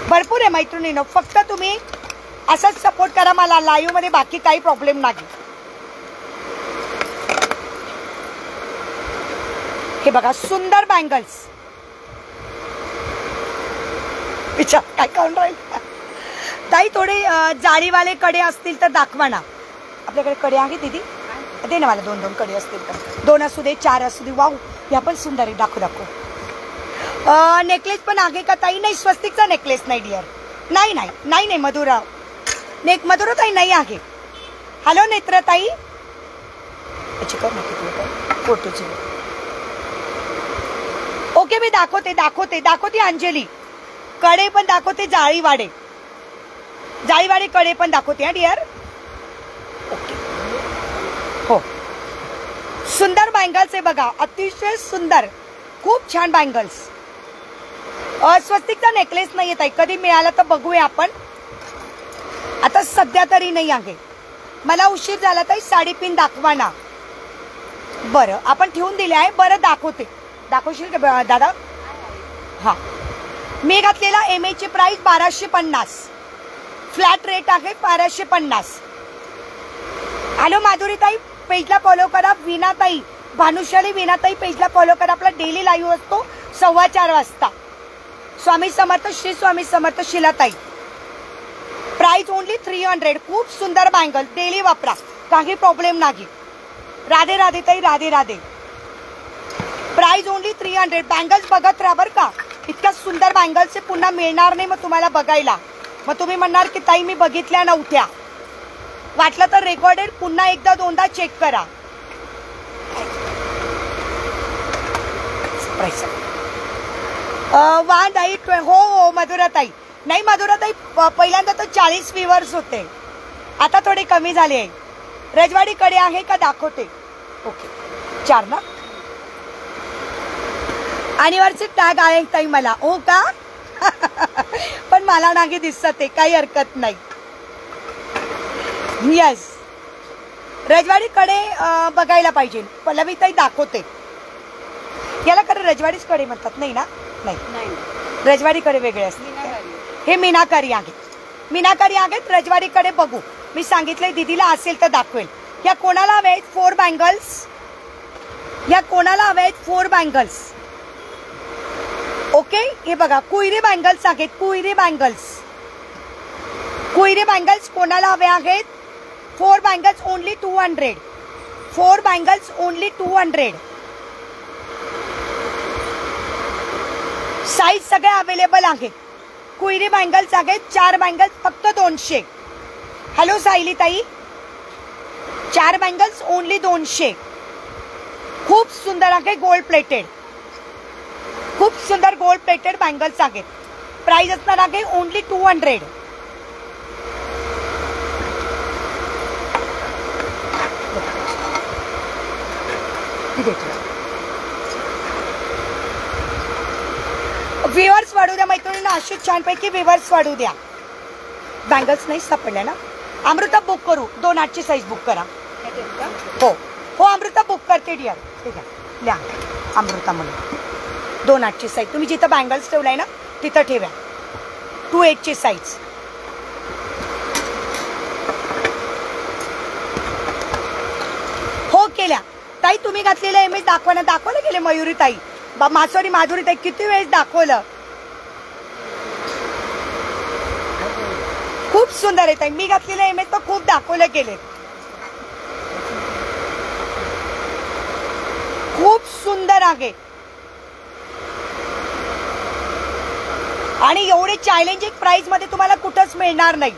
भरपूर आहे मैत्रिणींनो, फक्त तुम्ही असंच सपोर्ट करा मला लाईव्ह मध्ये, बाकी काही प्रॉब्लेम नाही. हे बघा सुंदर बँगल्स. विचार काय काऊन राहील ताई. थोडे जाळीवाले कडे असतील तर दाखवा ना. आपल्याकडे कडे आहे दीदी, दे ना मला 2-2 कडे असतील तर. 2 असू दे, 4 असू दे. वाव या पण सुंदर आहे, दाखव. नेकलेस पण आहे का ताई? नाही स्वस्तिकचा नेकलेस नाही डिअर. नाही मधुरा ताई नाही आहे. हॅलो नेत्र ताई, फोटोची. ओके मी दाखवते अंजली. कडे पण दाखवते, जाळीवाडे कडे पण दाखवते हा डिअर. ओके हो, सुंदर बँगल्स आहे बघा, अतिशय सुंदर, खूप छान बँगल्स. स्वस्तिकचा नेकलेस नाही येत आहे, कधी मिळाला तर बघूया आपण. आता सध्या तरी नाही आहे. मला उशीर झाला ताई, साडीपिन दाखवा ना. बरं आपण ठेवून दिले आहे. बरं दाखवशील का दादा? हा, मी घातलेला MA ची प्राइस 1250. फ्लॅट रेट आहे 1250. हॅलो माधुरी ताई, पेजला फॉलो करा. वीणाताई, भानुशाली वीणाताई पेजला फॉलो करा. आपला डेली लाईव्ह असतो 4:15 वाजता. स्वामी समर्थ, श्री स्वामी समर्थ. शिलाताई price only 300. खूप सुंदर बँगल, डेली वापरा, काही प्रॉब्लेम नाही. राधे ताई, राधे. Price only 300. बँगल्स बघत राहा बरं का, इतक्या सुंदर बँगल्स पुन्हा मिळणार नाही मग तुम्हाला बघायला. मग तुम्ही म्हणणार की ताई मी बघितल्या नव्हत्या. वाटलं तर रेकॉर्डेड पुन्हा एकदा दोनदा चेक करा. वा ताई, हो हो मधुराताई. नाही मधुराताई, पहिल्यांदा तर 40 व्ह्यूअर्स होते, आता थोडे कमी झाले आहे. रजवाडीकडे आहे का दाखवते? ओके 4 ना. अनिव्हर्सरी टॅग आहे ताई मला. हो का? पण मला नाही दिसत आहे, काही हरकत नाही. यस, रजवाडीकडे बघायला पाहिजे. पल्लवीताई दाखवते. याला खरं रजवाडीच कडे म्हणतात नाही ना? नाही, रजवाडीकडे वेगळे असते. हे मीनाकारी आहेत, मीनाकारी आहेत. रजवाडीकडे बघू. मी सांगितलंय दीदीला असेल तर दाखवेल. या कोणाला हवे 4 बँगल्स? या कोणाला हवे 4 बँगल्स? ओके, हे बघा कुयरी बँगल्स आहेत. कुयरी बँगल्स, कुयरी बँगल्स कोणाला हवे आहेत? 4 bangles only 200. 4 bangles only 200. Size सगळे अवेलेबल आहेत. कुयरी बँगल्स आहेत. 4 बँगल्स फक्त 200. हॅलो सायली ताई, 4 बँगल्स ओनली 200. खूप सुंदर आहे, गोल्ड प्लेटेड. खूप सुंदर गोल्ड प्लेटेड बँगल्स आहेत. प्राइस असणार आहे ओनली 200. व्ह्यूअर्स वाढू द्या मैत्रिणींना, अशी छानपैकी व्ह्यूअर्स वाढू द्या. बँगल्स नाही सापडल्या ना? अमृता बुक करू, 2 8ची साईज बुक करा. हो हो अमृता बुक करते डिअर. ठीक आहे, लिहा अमृता म्हणून 2 8ची साईज. तुम्ही जिथं बँगल्स ठेवलाय ना तिथं ठेवा. 2 8ची साईज. हो केल्या ताई. तुम्ही घातलेल्या इमेज दाखवलं गेले मयुरी ताई, मासोरी माधुरी ताई, किती वेळेस दाखवलं. खूप सुंदर आहे ताई. मी घातलेल्या इमेज तर खूप दाखवले गेले. खूप सुंदर आहे आणि एवढे चॅलेंजिंग प्राइस मध्ये तुम्हाला कुठंच मिळणार नाही.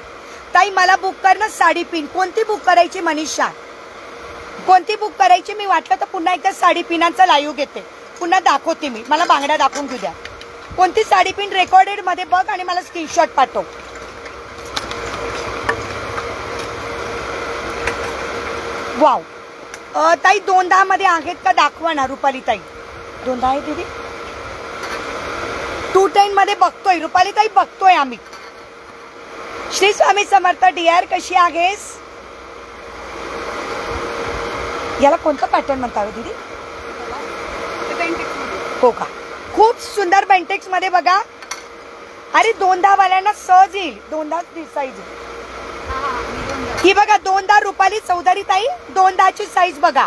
ताई मला बुक कर ना साडी पिन. कोणती बुक करायची मनीषा? कोणती बुक करायची? मी वाटलं तर पुन्हा एकदा साडी पिनांचा लाईव्ह घेते, पुन्हा दाखवते मी. मला बांगड्या दाखवून घेऊ द्या. कोणती साडी पिन रेकॉर्डेड मध्ये बघ आणि मला स्क्रीनशॉट पाठव. वाव ताई 210 मध्ये आहेत का दाखवा ना रुपाली ताई. 210 आहे दीदी? 210 मध्ये बघतोय रुपाली ताई, बघतोय आम्ही. श्री स्वामी समर्थ डिअर, कशी आहेस? याला कोणतं पॅटर्न म्हणता दीदी? हो का? खूप सुंदर बेंटेक्स मध्ये बघा. अरे 210 वाल्यांना सहज येईल. 210 साईज ही बघा. 210 रुपाली चौधरी ताई, 210ची साईज बघा.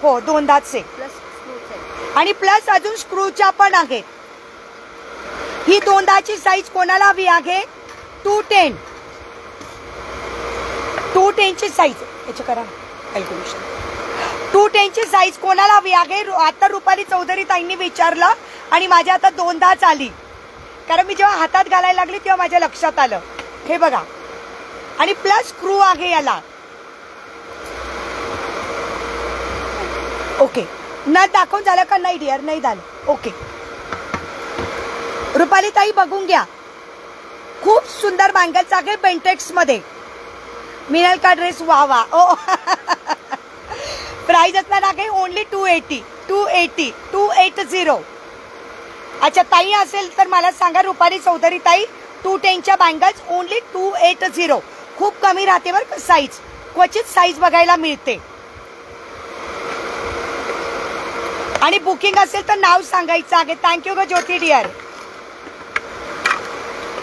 हो 210चे आणि प्लस अजून स्क्रूच्या पण आहेत. ही 210ची साईज कोणाला हवी आहे? 210. 210ची साईज याची करा कॅल्क्युलेशन. 210ची साईज कोणाला हवी आहे? आता रुपाली चौधरी ताईंनी विचारलं आणि माझ्या आता 210च आली, कारण मी जेव्हा हातात घालायला लागली तेव्हा माझ्या लक्षात आलं. हे बघा आणि प्लस स्क्रू आहे याला. ओके, नथ दाखवून झालं का? नाही डिअर, नाही झालं. ओके रुपाली ताई बघून घ्या. खूप सुंदर बँगल्स आहे बेंटेक्स मध्ये. मिळेल का ड्रेस? वा वा. ओ प्राइस असणार आहे ओनली 280. 280 280. अच्छा ताई असेल तर मला सांगा रुपाली चौधरी ताई. 210च्या बँगल्स ओनली 280. खूप कमी राहते बरं का साईज, क्वचित साईज बघायला मिळते. आणि बुकिंग असेल तर नाव सांगायचं आहे. थँक्यू ग ज्योती डिअर.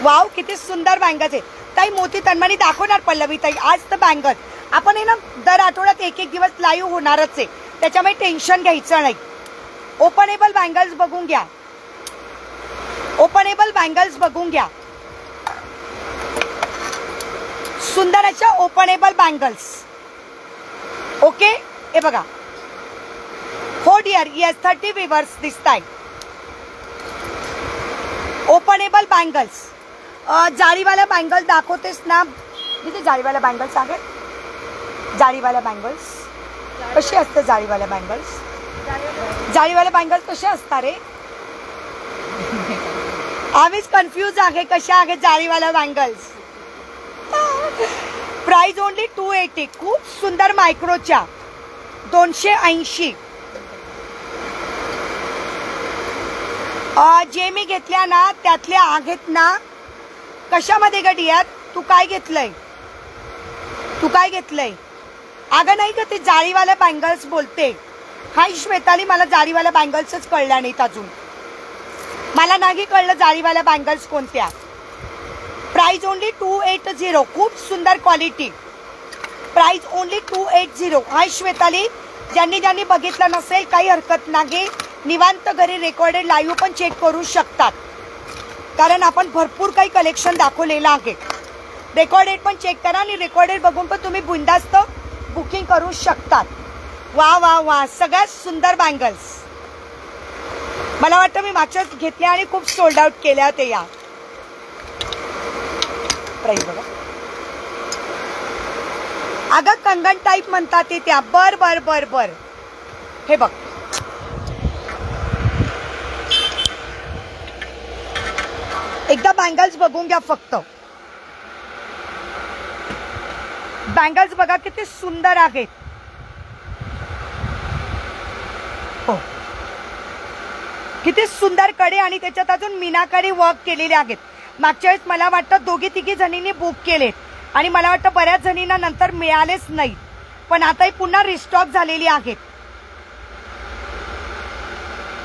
वाव किती सुंदर बँगल्स आहे ताई. मोती तन्मणी दाखवणार पल्लवी ताई आज तर बँगल. आपण आहे ना दर आठवड्यात एक दिवस लाईव्ह होणारच आहे, त्याच्यामुळे टेन्शन घ्यायचं नाही. ओपनेबल बँगल्स बघून घ्या. ओपनेबल बँगल्स बघून घ्या. सुंदर अशा ओपनेबल बँगल्स. ओके हे बघा. हो डिअर, येस 30 व्ह्यूअर्स दिसताय. ओपनेबल बँगल्स जाळीवाल्या बँगल्स दाखवतेस ना, तिथे जाळीवाल्या बँगल्स आहेत. जाळीवाल्या बँगल्स कशी असते? जाळीवाल्या बँगल्स, जाळीवाल्या बँगल्स कसे असतात रे? आम्हीच कन्फ्यूज आहे कशा आहेत जाळीवाल्या बँगल्स. Price only 280. खूप सुंदर मायक्रोच्या 280. जे मी घेतल्या ना त्यातल्या आहेत ना. कशामध्ये ग डियात? तू काय घेतलंय? तू काय घेतलंय? अगं नाही ग, ते जाळीवाल्या बँगल्स बोलते. हाय श्वेताली, मला जाळीवाल्या बँगल्सच कळल्या नाहीत अजून. मला नाही कळलं जाळीवाल्या बँगल्स कोणत्या. Price only 280. खूप सुंदर क्वालिटी. Price only 280. हाय श्वेताली, ज्यांनी ज्यांनी बघितलं नसेल काही हरकत नाही, निवांत घरी रेकॉर्डेड लाईव्ह पण चेक करू शकतात, कारण आपण भरपूर काही कलेक्शन दाखवलेलं आहे. रेकॉर्डेड पण चेक करा आणि रेकॉर्डेड बघून पण तुम्ही बिनधास्त बुकिंग करू शकतात. वा वा वा, सगळ्यात सुंदर बँगल्स. मला वाटतं मी मागच्याच घेतल्या आणि खूप सोल्ड आउट केल्या ते. या प्राइस बघा. अगं कंगन टाईप म्हणतात ते त्या. बर बर बर बर. हे बघ, एकदा बँगल्स बघून घ्या फक्त. बँगल्स बघा किती सुंदर आहेत. हो, किती सुंदर कडे आणि त्याच्यात अजून मीनाकारी वर्क केलेले आहेत. मागच्या वेळेस मला वाटतं दोघी तिघी जणींनी बुक केलेत आणि मला वाटतं बऱ्याच जणींना नंतर मिळालेच नाही, पण आताही पुन्हा रिस्टॉक झालेली आहेत.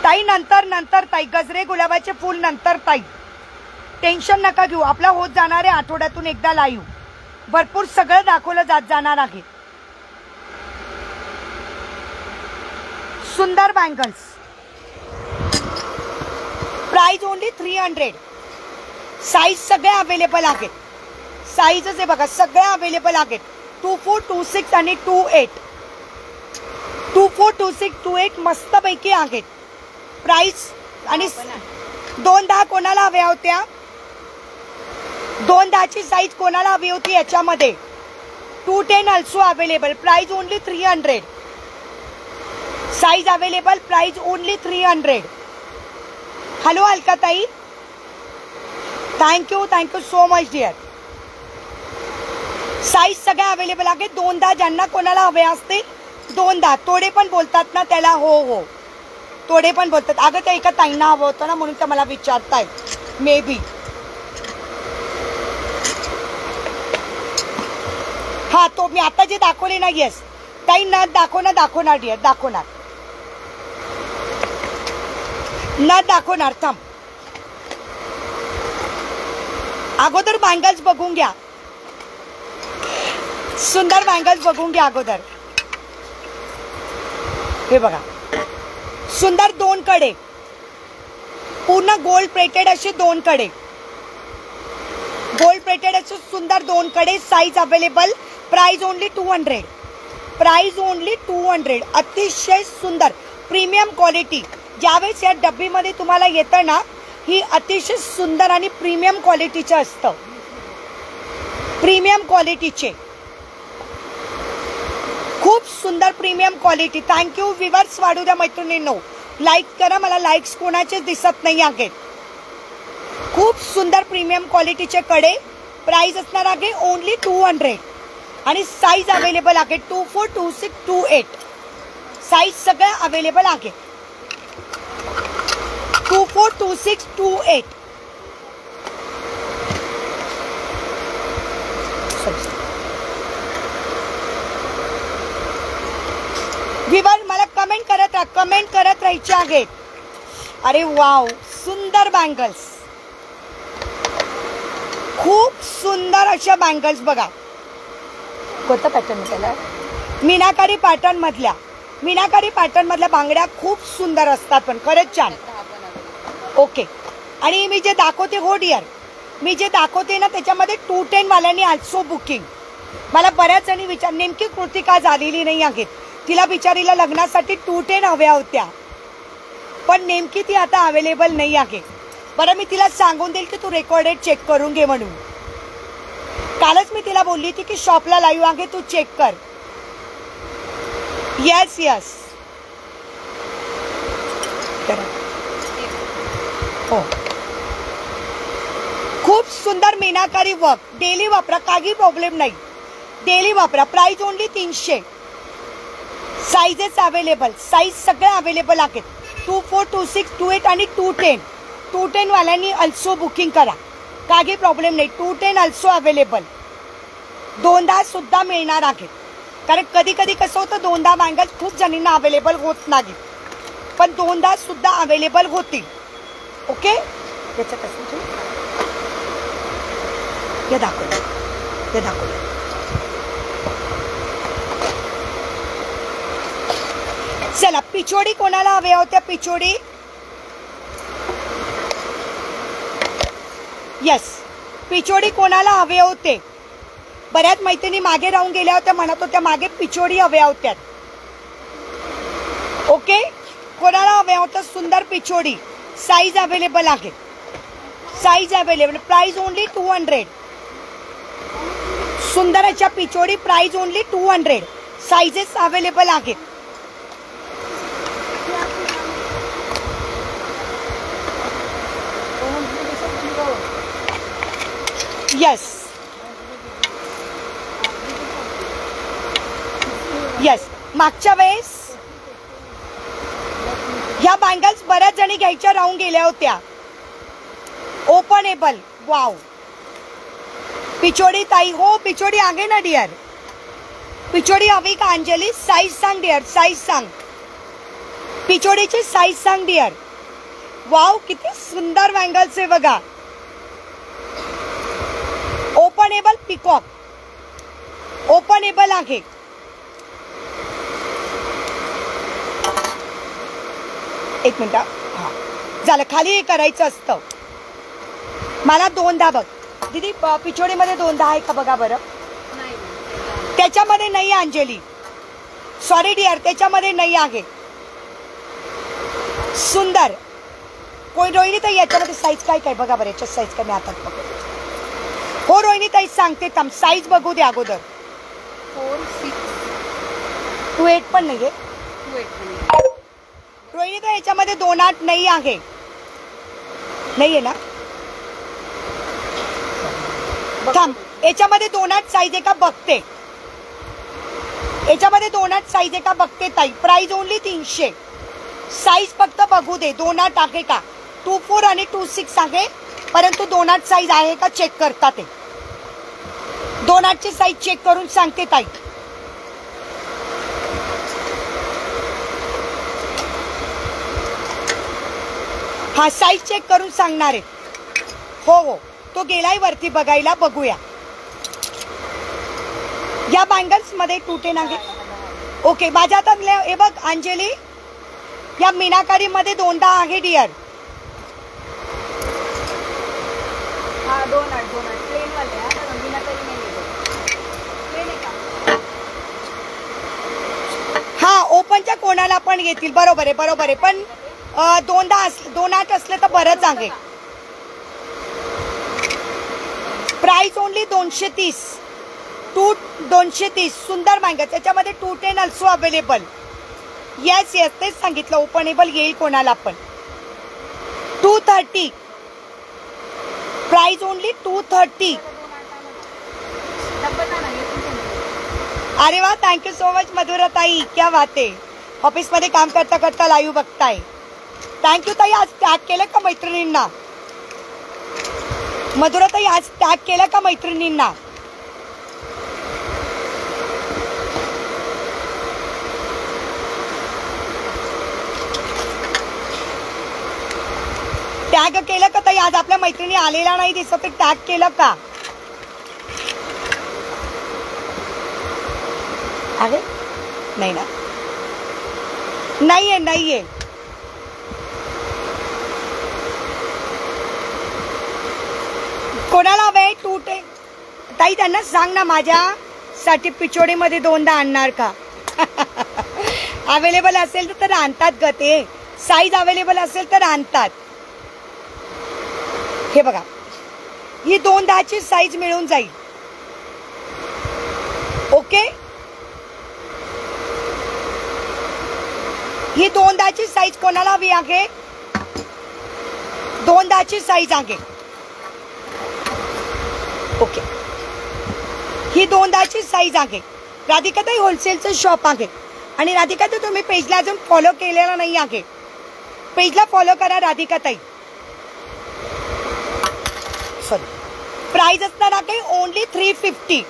ताई नंतर नंतर ताई, गजरे गुलाबाचे फुल नंतर ताई. टेन्शन नका घेऊ, आपला होत जाणार आहे आठवड्यातून एकदा लाईव्ह. भरपूर सगळं दाखवलं जात जाणार आहे. सुंदर बँगल्स. Price only 300. साईज सगळे अवेलेबल आहेत. साईजच आहे बघा, सगळे अवेलेबल आहेत. 24, 26 आणि 28. 24, 26, 28 मस्तपैकी आहेत. प्राइस आणि 210 कोणाला हव्या होत्या? 210ची साईज कोणाला हवी होती याच्यामध्ये? 210 also available. Price only 300. Size available. Price only 300. Hello अलकाताई, thank you thank you so much dear. Size सगळ्या अवेलेबल आहेत. 210 ज्यांना कोणाला हवे असतील 210. तोडे पण बोलतात ना त्याला. हो हो, तोडे पण बोलतात. अगं ते एका ताईंना हवं होतं ना म्हणून तर मला विचारतायत मे बी. हा, तो मी आता जे दाखवले ना, येस ताई, न दाखवणार डिअर, दाखवणार न दाखवणार. थांब, अगोदर बँगल्स बघून घ्या. सुंदर बँगल्स बघून घ्या अगोदर. हे बघा, सुंदर 2 कडे, पूर्ण गोल्ड प्लेटेड असे 2 कडे. गोल्ड प्लेटेड असे सुंदर 2 कडे. Size available. Price only 200. Price only 200. अतिशय सुंदर प्रीमियम क्वालिटी. ज्यावेळेस या डब्बीमध्ये तुम्हाला येतं ना, ही अतिशय सुंदर आणि प्रीमियम क्वालिटीचं असतं. प्रीमियम क्वालिटीचे खूप सुंदर प्रीमियम क्वालिटी. थँक्यू. व्ह्यूअर्स वाढू द्या मैत्रिणींनो, लाईक करा. मला लाईक्स कोणाचेच दिसत नाही आहेत. खूप सुंदर प्रीमियम क्वालिटीचे कडे. प्राइस असणार आहे ओनली 200 आणि साईज अवेलेबल आहे 24, 26, 28. साईज सगळ्या अवेलेबल आहे. 24, 26, 28. विवर मला कमेंट करत राहायचे आहेत. अरे वाव, सुंदर बँगल्स. खूप सुंदर अशा बँगल्स बघा. कोणता पॅटर्न त्याला? मीनाकारी पॅटर्न मधल्या. मीनाकारी पॅटर्न मधल्या बांगड्या खूप सुंदर असतात, पण खरंच छान. ओके. आणि मी जे दाखवते, हो डिअर, मी जे दाखवते ना त्याच्यामध्ये 210 वाल्यांनी आल्सो बुकिंग. मला बऱ्याच जणी विचार, नेमकी कृतिका झालेली नाही आहेत, तिला बिचारीला लग्नासाठी 210 हव्या होत्या, पण नेमकी ती आता अवेलेबल नाही आहे. बरं मी तिला सांगून देईल की तू रेकॉर्डेड चेक करून घे म्हणून. कालच मी तिला बोलली होती की शॉपला लाईव्ह आहे तू चेक कर. येस येस हो. खूप सुंदर मीनाकारी वर्क. डेली वापरा, काही प्रॉब्लेम नाही. डेली वापरा. Price only 300. Sizes available. Size सगळ्या अवेलेबल आहेत. 24, 26, 28 आणि 210. 210 वाल्यांनी अल्सो बुकिंग करा, काही प्रॉब्लेम नाही. 210 अल्सो अवेलेबल. दोनदा सुद्धा मिळणार आहेत. कारण कधी कधी कसं होतं, दोनदा बँगल्स खूप जणींना अवेलेबल होत नाहीत, पण दोनदा सुद्धा अवेलेबल होतील. ओके. याचं कसं हे दाखवलं, हे दाखवलं. चला, पिचोडी कोणाला हव्या होत्या? पिचोडी यस, पिचोडी कोणाला हवे होते? बऱ्याच मैत्रिणी मागे राहून गेल्या होत्या, म्हणत होत्या मागे पिचोडी हव्या होत्या. ओके, कोणाला हव्या होत्या सुंदर पिचोडी? साईज अवेलेबल आहे. Size available. Price only 200. सुंदर अशा पिचोडी. Price only 200. साइजेस अवेलेबल आहेत. Yes yes. मागच्या वेळेस ह्या बँगल्स बऱ्याच जणी घ्यायच्या राहून गेल्या होत्या. ओपनेबल. वाव. पिचोडी ताई. हो, पिचोडी आहे ना डिअर. पिचोडी हवी का अंजली? साईज सांग डिअर, साईज सांग. पिचोडीची साईज सांग डिअर. वाव, किती सुंदर बँगल्स आहे बघा. Openable peacock. ओपनेबल आहे. एक मिनिट. हा झालं. खाली हे करायचं असतं मला. दोनदा बघ दीदी, पिचोडीमध्ये दोनदा आहे का बघा बरं. त्याच्यामध्ये नाही अंजली, सॉरी डिअर, त्याच्यामध्ये नाही आहे. सुंदर. कोण रोहिणी ताई याच्यामध्ये साईज काय काय बघा बरं. याच्यात साईज काय मी हातात बघतो. हो रोहिणी ताई सांगते, थांब साईज बघू दे अगोदर. 4, 6, 28 पण नाहीये 28. रोहिणी ताई याच्यामध्ये 28 नाही आहे. नाहीये ना. थांब, याच्यामध्ये 28 साईज आहे का बघते. याच्यामध्ये 28 साईज आहे का बघते ताई. Price only 300. साईज फक्त बघू दे 28 आहे का. 24 आणि 26 आहे, परंतु 28 साईज आहे का चेक करता ते. 28 ची साईज चेक करून सांगते ताई. हा साईज चेक करून सांगणार आहे. हो हो, तो गेलाय वरती बघायला. बघूया. या बँगल्स मध्ये 210 आहे. ओके, माझ्या हातात हे बघ अंजली, या मीनाकारी मध्ये दोनदा आहे डिअर. हा 2-8 प्लेन वाले आहे. मीनाकारी नाही आहे. प्लेन आहे का? हा, ओपनच्या कोणाला पण घेतील. बरोबर आहे, बरोबर आहे. पण 28 असले तर बरंच आहे. Price only 230. 230. सुंदर बँगल्स. त्याच्यामध्ये 210 अल्सो अवेलेबल. येस येस, तेच सांगितलं. ओपनेबल येईल कोणाला पण. 230. Price only 230. अरे वा, थँक्यू सो मच मधुरा ताई, क्या बात आहे. ऑफिस मध्ये काम करता करता लाईव्ह बघताय. थँक्यू ताई. आज टॅग केलं का मैत्रिणींना? मधुरा ताई, आज टॅग केलं का मैत्रिणींना? टॅग केलं का ताई? आज आपल्या मैत्रिणी आलेला नाही दिसत, टॅग केलं का? आहे नाही ना. नाहीये नाहीये. कोणाला हवे 210? ताई त्यांना सांग ना माझ्यासाठी पिचोडीमध्ये दोनदा आणणार का. अवेलेबल असेल तर आणतात ग ते. साईज अवेलेबल असेल तर आणतात. हे बघा, ही 2-10ची साईज मिळून जाईल. ओके, ही 2-10ची साईज कोणाला हवी आहे? 2-10ची साईज आहे. ओके, ही 2-10ची साईज आहे. राधिकाताई होलसेलचं शॉप आहे. आणि राधिकाताई तुम्ही पेजला अजून फॉलो केलेला नाही आहे, पेजला फॉलो करा राधिकाताई. सॉरी, प्राइस असणार आहे ओनली 350,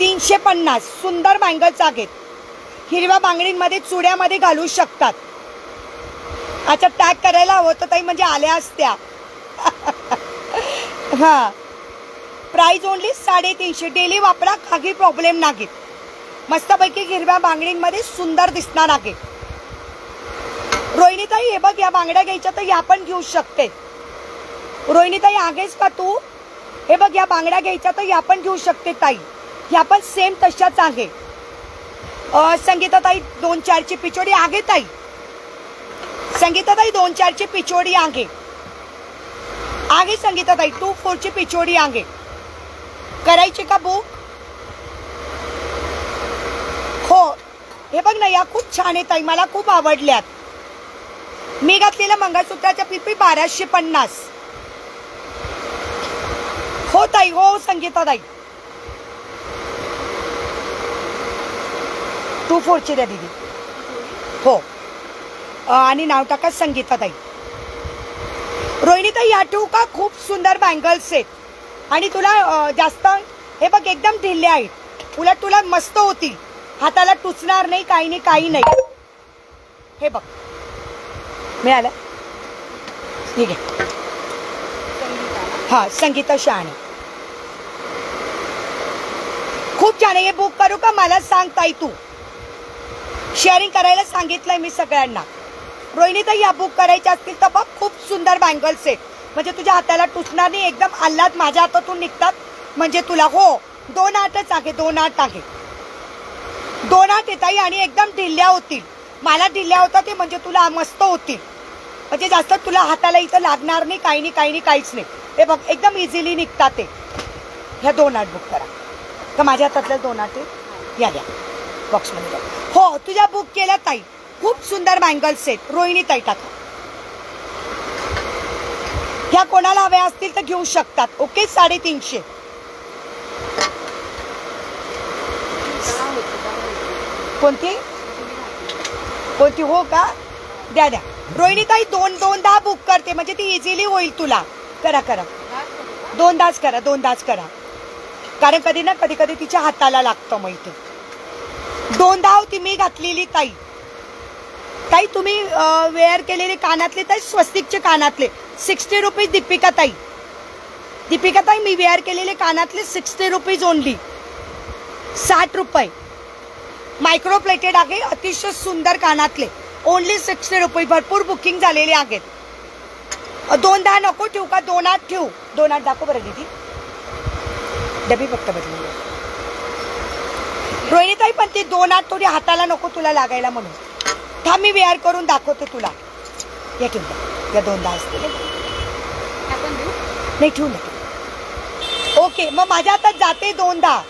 350. सुंदर बँगल्स आहेत, हिरव्या बांगडींमध्ये चुड्यामध्ये घालू शकतात. अच्छा, टॅग करायला हवं तर ताई म्हणजे आल्या असत्या. हा, प्राइस ओनली 350. डेली वापरा, काही प्रॉब्लेम नाही. मस्तपैकी हिरव्या बांगडींमध्ये सुंदर दिसणार आहे. रोहिणीताई हे बघ, या बांगड्या घ्यायच्या तर या पण घेऊ शकते. रोहिणीताई आहेस का तू? हे बघ, या बांगड्या घ्यायच्या तर या पण घेऊ शकते ताई. ह्या पण सेम तशाच आहे. संगीताताई 2-4ची पिचोडी आहे ताई. संगीताताई 2-4ची पिचोडी आहे. संगीताताई 2-4ची पिचोडी आहे. करायची का बुक? हो, हे बघ ना, या खूप छान आहे ताई, मला खूप आवडल्यात. मी घातलेल्या मंगळसूत्राच्या पिपी 1250. हो ताई, हो संगीताताई. 2-4ची द्या दीदी. हो, आणि नाव टाका संगीताताई. रोहिणीताई या ठेवू का? खूप सुंदर बँगल्स आहेत. आणि तुला जास्त, हे बघ एकदम ढिल्ले आहेत, उलट तुला मस्त होतील. हाताला टुचणार नाही, काही नाही, काही नाही. हे बघ, मिळालं? ठीक आहे. हा, संगीता शहाणे खूप छान आहे. हे बुक करू का? मला सांग ताई. तू शेअरिंग करायला सांगितलंय मी सगळ्यांना. रोहिणीताई या बुक करायच्या असतील तर बघ, खूप सुंदर बँगल्स आहेत. म्हणजे तुझ्या हाताला टुचणार नाही, एकदम आल्हाद माझ्या हातातून निघतात. म्हणजे तुला, हो 2-8च आहे, 2-8 आहे. 2-8 आहे ताई, आणि एकदम ढिल्ल्या होतील. मला ढिल्ल्या होतात ते, म्हणजे तुला मस्त होतील. म्हणजे जास्त तुला हाताला इथं लागणार नाही, काही नाही, काही नाही, काहीच नाही. हे बघ, एकदम इझिली निघतात ते. ह्या 2-8 बुक करा. तर माझ्या हातातल्या 2-8 आहे, या द्या बॉक्समध्ये. हो, तुझ्या बुक केल्या ताई. खूप सुंदर बँगल्स आहेत. रोहिणीताई टाका. ह्या कोणाला हव्या असतील तर घेऊ शकतात. ओके, 350. कोणती कोणती? हो का? द्या द्या. रोहिणीताई 2-10 बुक करते, म्हणजे ती इझिली होईल तुला. करा करा, 2-10 करा, 2-10 करा. कारण कधी ना कधी कधी तिच्या हाताला लागतं. मग इथे 2-10 होती मी घातलेली ताई. ताई तुम्ही वेअर केलेले कानातले ताई, स्वस्तिकचे कानातले 60 रुपीज. दीपिका ताई, दीपिका ताई मी वेअर केलेले कानातले 60 रुपीज ओनली. 60 रुपये. मायक्रो प्लेटेड आहे, अतिशय सुंदर कानातले, ओनली 60 रुपये. भरपूर बुकिंग झालेले आहेत. 2-10 नको ठेवू का? 2-8 ठेवू. 2-8 दाखव बरं दीदी. डबी फक्त बदलून. रोहिणीताई पण ती 2-8 थोडी हाताला नको तुला लागायला म्हणून. थांब, मी वेअर करून दाखवते तुला. या ठेवून द्या, या 2-10 असतील नाही, ठेवून द्या. ओके, मग माझ्या हातात जाते 2-10.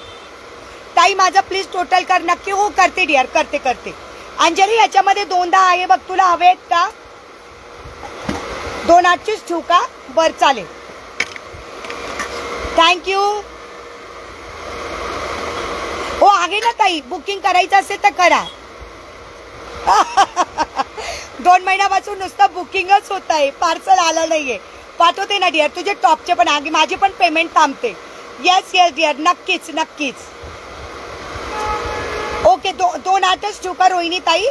ताई माझं प्लीज टोटल कर. नक्की. हो करते डिअर, करते करते. अंजली याच्यामध्ये 2-10 आहे बघ, तुला हवे आहेत का? 2-8चीच ठेवू का? बरं चालेल, थँक्यू. हो आहे ना ताई, बुकिंग करायचं असेल तर करा. 2 महिन्यापासून नुसतं बुकिंगच होत आहे, पार्सल आलं नाहीये. पाठवते ना डिअर, तुझे टॉपचे पण आहे, माझी पण पेमेंट थांबते. येस येस डिअर, नक्कीच नक्कीच. ओके, 2-8च ठेवू का रोहिणी ताई?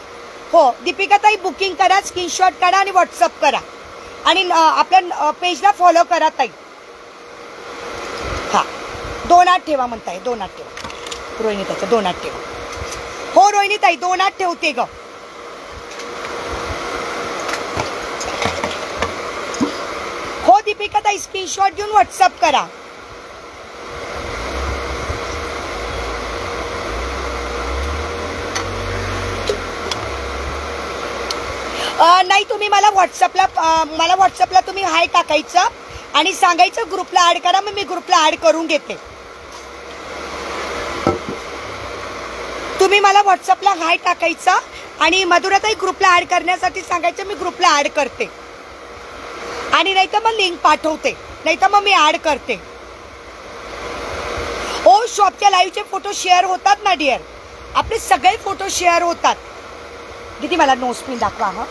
हो दीपिका ताई, बुकिंग करा, स्क्रीनशॉट करा आणि व्हॉट्सअप करा. आणि आपल्या पेजला फॉलो करा ताई. हा 2-8 ठेवा म्हणताय, 2-8 ठेवा रोहिणी ताईचं, 2-8 ठेवा. हो रोहिणी ताई 2-8 ठेवते ग. हो दीपिका ताई, स्क्रीनशॉट घेऊन व्हॉट्सअप करा. नाही तुम्ही मला व्हॉट्सअपला तुम्ही हाय टाकायचं. आणि सांगायचं ग्रुपला ऍड करा, मग मी ग्रुपला ऍड करून घेते. तुम्ही मला व्हॉट्सअपला हाय टाकायचा आणि मधुराताई ग्रुपला ऍड करण्यासाठी सांगायचं, मी ग्रुपला ऍड करते. आणि नाही तर मग लिंक पाठवते, नाही तर मग मी ऍड करते. ओ शॉपच्या लाईव्हचे फोटो शेअर होतात ना डिअर, आपले सगळे फोटो शेअर होतात. किती मला नोजपिन दाखवा. हा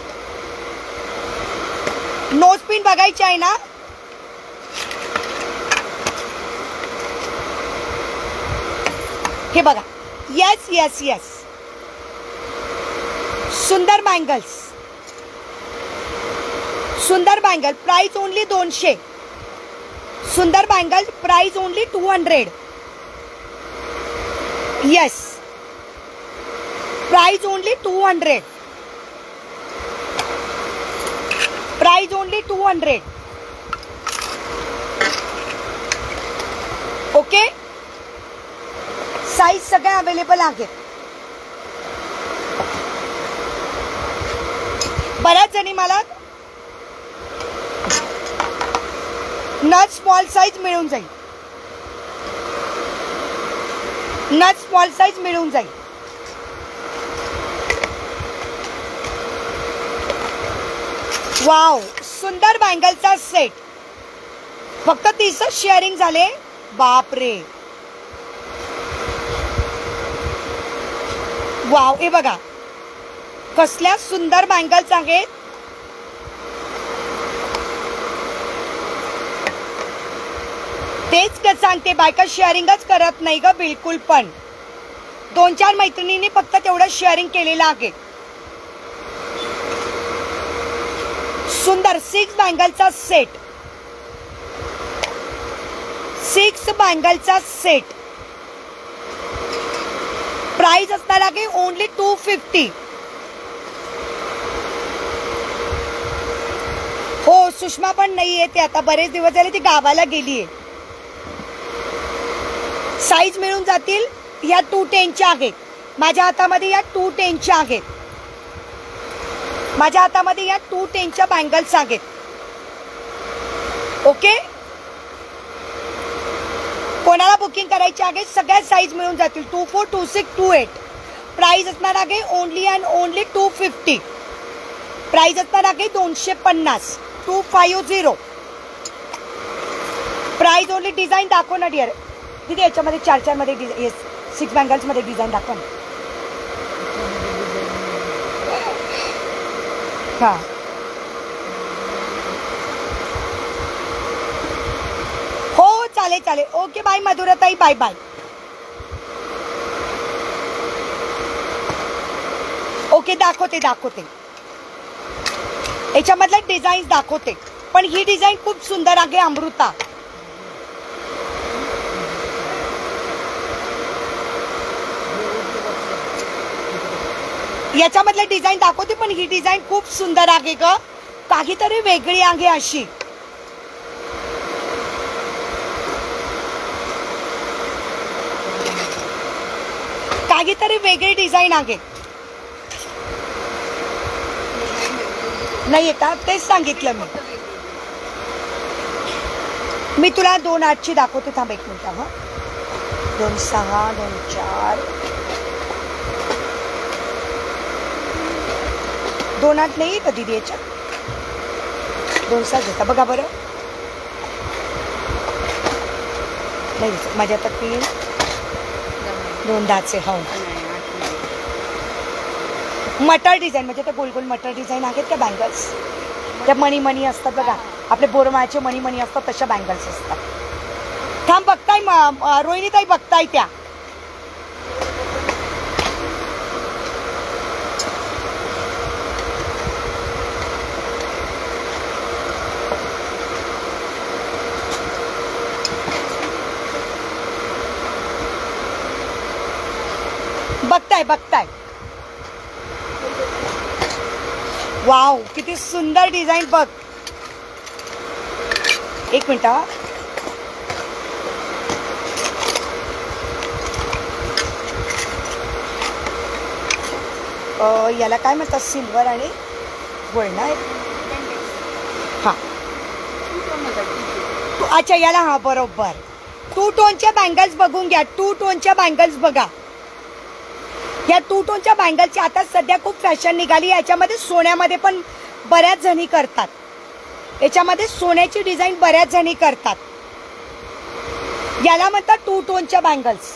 नोजपिन बघायची आहे ना. हे बघा. येस येस येस, सुंदर बँगल्स, सुंदर बँगल प्राइस ओनली 200. सुंदर bangle price only 200. Yes, price only 200. Price only 200. Okay. Size सगळे अवेलेबल आहेत. बऱ्याच जणी मला नट स्मॉल साईज मिळून जाईल, नट स्मॉल साईज मिळून जाईल. वाव, सुंदर बँगलचा सेट. फक्त 30च शेअरिंग झाले. बापरे. वाव, हे बघा कसल्या सुंदर बँगल्स आहेत. तेच सांगते, बायका शेअरिंगच करत नाही ग बिलकुल पण. 2-4 मैत्रिणींनी फक्त तेवढं शेअरिंग केलेलं आहे. सुंदर 6 बँगलचा सेट, 6 बँगलचा सेट. प्राइस असणार आहे ओनली 250. हो, सुषमा पण नाहीये, ते आता बरेच दिवस झाले ती गावाला गेलीये. साईज मिळून जातील. या 210च्या आहेत माझ्या हातामध्ये, या 210च्या आहेत माझ्या हातामध्ये, या 210च्या बँगल्स आहेत. ओके. कोणाला बुकिंग करायची आहे सगळ्या साईज मिळून जातील. 24, 26, 28. प्राइस असणार आहे ओनली अँड ओनली 250. प्राइस असणार आहे 250. 250. Price only. डिझाईन दाखव ना डिअर. तिथे याच्यामध्ये 4-4 मध्ये 6 बँगल्स मध्ये डिझाईन दाखवा ना. हा, हो चालेल चालेल. ओके बाय मधुराताई, बाय बाय. ओके, दाखवते दाखवते याच्यामधलं डिझाईन दाखवते. पण ही डिझाईन खूप सुंदर आहे अमृता. याच्यामधलं डिझाईन दाखवते, पण ही डिझाईन खूप सुंदर आहे ग, काहीतरी वेगळी आहे अशी. काहीतरी वेगळी डिझाईन आहे. नाही येतात तेच सांगितलं मी तुला. 2.8ची दाखवते, थांब 1 मिनिट. हा, 2.6, 2.4, 2.8 नाही का दीदी याच्या. 2.6 घेता बघा बरं. नाही माझ्या आता 3, 2.10चे. हो, मटर डिझाईन म्हणजे ते गोल गोल मटर डिझाईन आहेत त्या बँगल्स. त्या मणी मणी असतात बघा, आपले बोरमाळ्याचे मणी मणी असतात तशा बँगल्स असतात. थांब बघताय रोहिणीताई, बघताय त्या. बघताय बघताय. वाव, किती सुंदर डिझाईन बघ. 1 मिनिट. याला काय म्हणतात, सिल्वर आणि गोल्ड ना. हा, अच्छा याला हा बरोबर. 2 टोनच्या बँगल्स बघून घ्या. 2 टोनच्या बँगल्स बघा. या 2 टोनच्या बँगलची आता सध्या खूप फॅशन निघाली. याच्यामध्ये सोन्यामध्ये पण बऱ्याच जणी करतात. याच्यामध्ये सोन्याची डिझाईन बऱ्याच जणी करतात. याला म्हणतात 2 टोनच्या बँगल्स.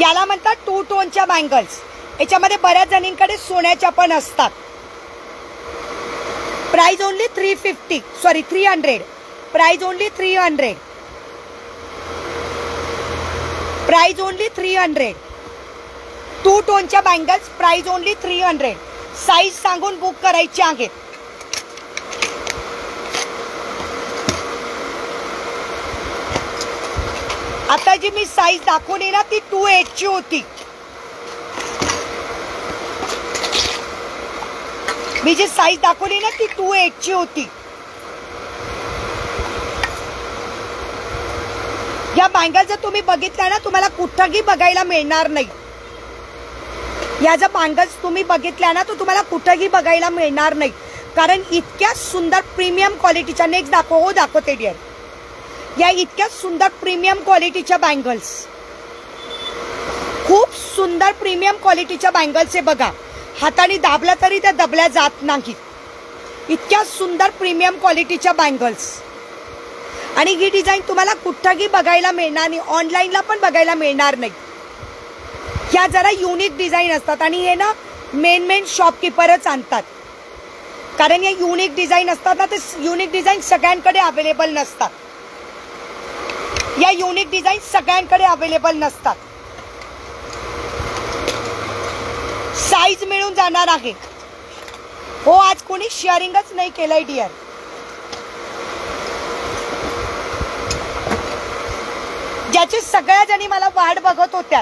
याला म्हणतात 2 टोनच्या बँगल्स. याच्यामध्ये बऱ्याच जणींकडे सोन्याच्या पण असतात. Price only 350 sorry 300. Price only 300. Price only 300. 2 टोनच्या बँगल्स प्राइस ओनली 300. साईज सांगून बुक करायची आहे. आता जी मी साईज दाखवली ना ती 2/8 ची होती. मी जी साईज दाखवली ना ती 2/8 ची होती. या बँगल जर तुम्ही बघितल्या ना तुम्हाला कुठंही बघायला मिळणार नाही. या जर बँगल्स तुम्ही बघितल्या ना तर तुम्हाला कुठंही बघायला मिळणार नाही. कारण इतक्या सुंदर प्रीमियम क्वालिटीच्या. नेक्स्ट दाखव. हो दाखवते डिअर. या इतक्या सुंदर प्रीमियम क्वालिटीच्या बँगल्स. खूप सुंदर प्रीमियम क्वालिटीच्या बँगल्स आहे बघा. हाताने दाबला तरी त्या दबल्या जात नाहीत. इतक्या सुंदर प्रीमियम क्वालिटीच्या बँगल्स. आणि ही डिझाईन तुम्हाला कुठंही बघायला मिळणार नाही. ऑनलाईनला पण बघायला मिळणार नाही. ह्या जरा युनिक डिझाईन असतात आणि हे ना मेन शॉपकीपरच आणतात. कारण या युनिक डिझाईन असतात ना ते युनिक डिझाईन सगळ्यांकडे अवेलेबल नसतात. या युनिक डिझाईन सगळ्यांकडे अवेलेबल नसतात. साईज मिळून जाणार आहे. हो आज कोणी शेअरिंगच नाही केलंय डिअर. ज्याची सगळ्या जणी मला वाट बघत होत्या.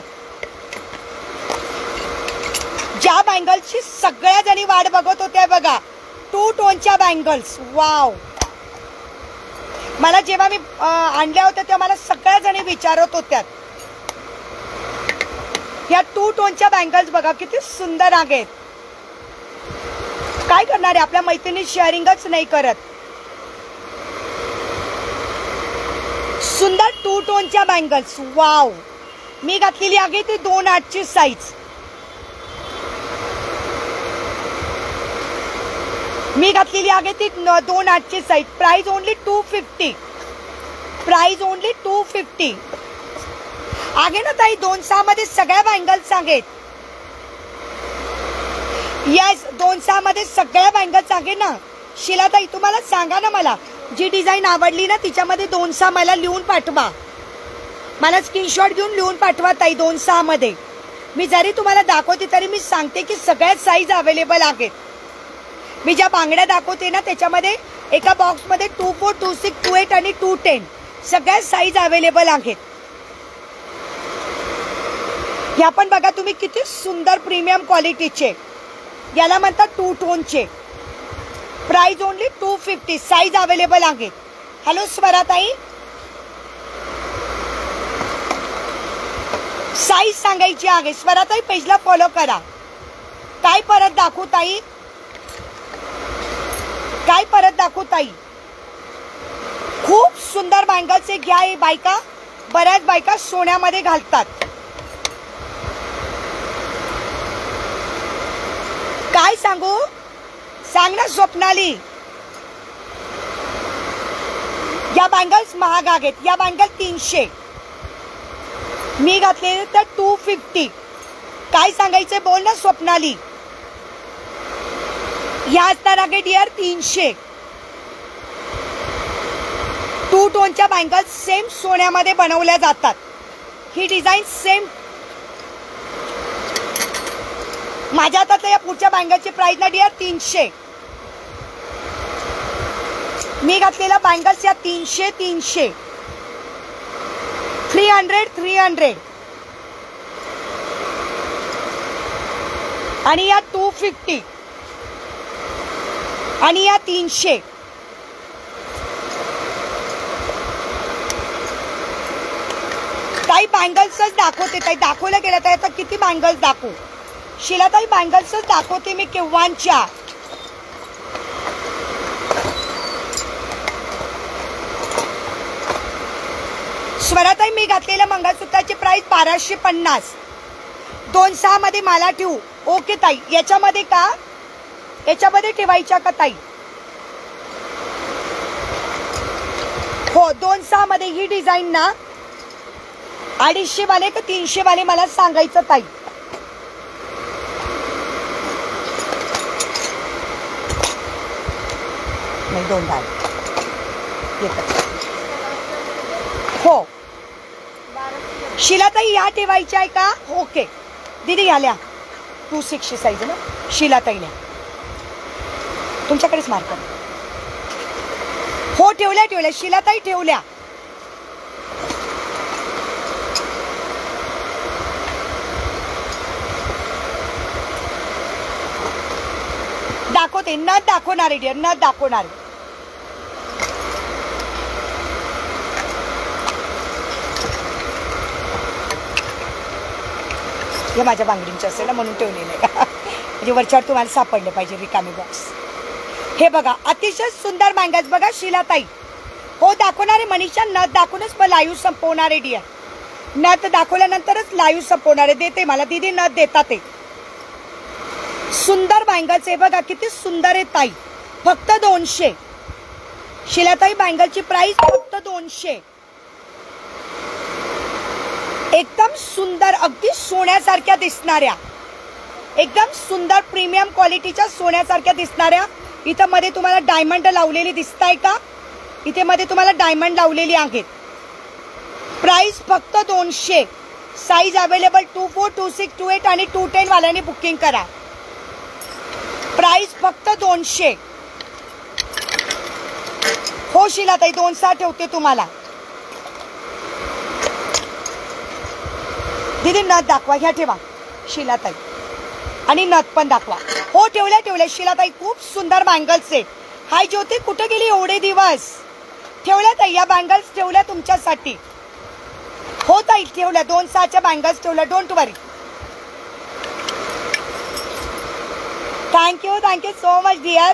ज्या बँगल्सची सगळ्या जणी वाट बघत होत्या बघा. 2 टोनच्या बँगल्स. वाव. मला जेव्हा मी आणल्या होत्या तेव्हा मला सगळ्या जणी विचारत होत्या. या 2 टोनच्या बँगल्स बघा किती सुंदर आहेत. काय करणार आहे आपल्या मैत्रिणी शेअरिंगच नाही करत. सुंदर 2 टोनच्या बँगल्स. वाव. मी घातलेली आहे ती 2/8 ची साईज. मी घातलेली आहे ती 2/8 ची size. Price only 250. Price only 250 आहे ना ताई. 2/6 मध्ये सगळ्या बँगल्स आहेत. येस 2/6 मध्ये सगळ्या बँगल्स आहे ना. शिलाताई तुम्हाला सांगा ना मला जी डिझाईन आवडली ना तिच्यामध्ये 2/6 मला लिहून पाठवा. मला स्क्रीनशॉट घेऊन लिहून पाठवा ताई 2/6 मध्ये. मी जरी तुम्हाला दाखवते तरी मी सांगते की सगळ्या साईज अवेलेबल आहेत. मी ज्या बांगड्या दाखवते ना त्याच्यामध्ये एका बॉक्समध्ये 24, 26, 28 आणि 210 सगळ्या साईज अवेलेबल आहेत. ह्या पण बघा तुम्ही किती सुंदर प्रीमियम क्वालिटीचे. याला म्हणतात 2 टोनचे. Price only 250. साईज अवेलेबल आहे. हॅलो स्वराताई. साईज सांगायची आहे. स्वराताई पेजला फॉलो करा. काय परत दाखवू ताई. काय परत दाखवू ताई. खूप सुंदर बँगल्स आहे. घ्या. हे बायका बऱ्याच बायका सोन्यामध्ये घालतात. काय सांगू. सांग ना स्वप्नाली. या बँगल्स महाग आहेत. या बँगल 300. मी घातलेले तर 250. काय सांगायचंय बोल ना स्वप्नाली. या असणार आहे डिअर 300. 2 टोनच्या बँगल्स सेम सोन्यामध्ये बनवल्या जातात. ही डिझाईन सेम. माझ्या हातात या पुढच्या बँगलची प्राइस ना डिअर 300. मी घातलेल्या बँगल्स या 300 300 आणि या 250 आणि या 300. काही बँगल्सच दाखवते ताई. दाखवल्या गेल्या ताई. आता किती बँगल्स दाखवू. शिलाताई बँगल्सच दाखवते मी केव्हांच्या. स्वराताई मी घातलेल्या मंगळसूत्राची प्राइस 1250. 2.6 मध्ये मला ठेवू. ओके ताई. याच्यामध्ये का याच्यामध्ये ठेवायच्या का ताई? हो 2.6 मध्ये ही डिझाईन ना 250 वाले का 300 वाले मला सांगायचं ताई. नाही 2.10 हो. शिलाताई या ठेवायच्या आहे का? ओके दीदी घ्याल्या 260 साईज ना शिलाताईला तुमच्याकडेच मार्कर. हो ठेवल्या ठेवल्या शिलाताई ठेवल्या. दाखवते न दाखवणारे डिअर न दाखवणारे. हे माझ्या बांगडींचे असेल ना म्हणून ठेवलेलं आहे म्हणजे वरच्यावर तुम्हाला सापडले पाहिजे रिकामी बॉक्स. हे बघा अतिशय सुंदर बँगल्स बघा शिलाताई. हो दाखवणारे मनीषा नथ दाखवूनच मग लाईव्ह संपवणारे डिअर. नथ दाखवल्यानंतरच लाईव्ह संपवणारे. देते मला दीदी नथ देतात ते सुंदर बँगल्स. हे बघा किती सुंदर आहे ताई. फक्त 200. शिलाताई बँगलची प्राइस फक्त 200. एकदम सुंदर अगदी सोन्यासारख्या दिसणाऱ्या एकदम सुंदर प्रीमियम क्वालिटीच्या सोन्यासारख्या दिसणाऱ्या. इथं मध्ये तुम्हाला डायमंड लावलेली दिसताय का? इथे मध्ये तुम्हाला डायमंड लावलेली आहेत. प्राइस फक्त 200. साईज अवेलेबल 24, 26, 28 आणि 210 वाल्यांनी बुकिंग करा. प्राइस फक्त 200. हो शिलाताई 2.6 ठेवते तुम्हाला. दीदी नथ दाखवा. ह्या ठेवा शिलाताई आणि नथ पण दाखवा. हो ठेवल्या ठेवल्या शिलाताई. खूप सुंदर बँगल्स आहे. हाय ज्योती कुठे गेली एवढे दिवस? ठेवल्या ताई या बँगल्स ठेवल्या तुमच्यासाठी. हो ताई ठेवल्या 2.6च्या बँगल्स ठेवल्या. Don't worry. Thank you so much dear.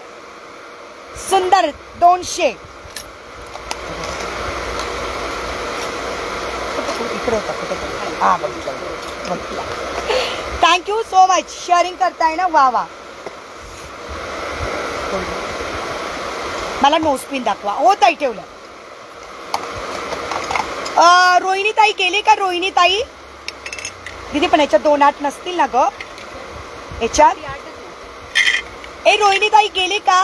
सुंदर 200. इकडे होता कुठे हा बघितलं. थँक्यू सो मच शेअरिंग करताय ना. वा वा. मला नोस्पिन दाखवा. हो ताई ठेवलं. रोहिणी ताई गेली का? रोहिणी ताई दीदी पण याच्यात 2.8 नसतील ना ग याच्यात? ए रोहिणी ताई गेली का?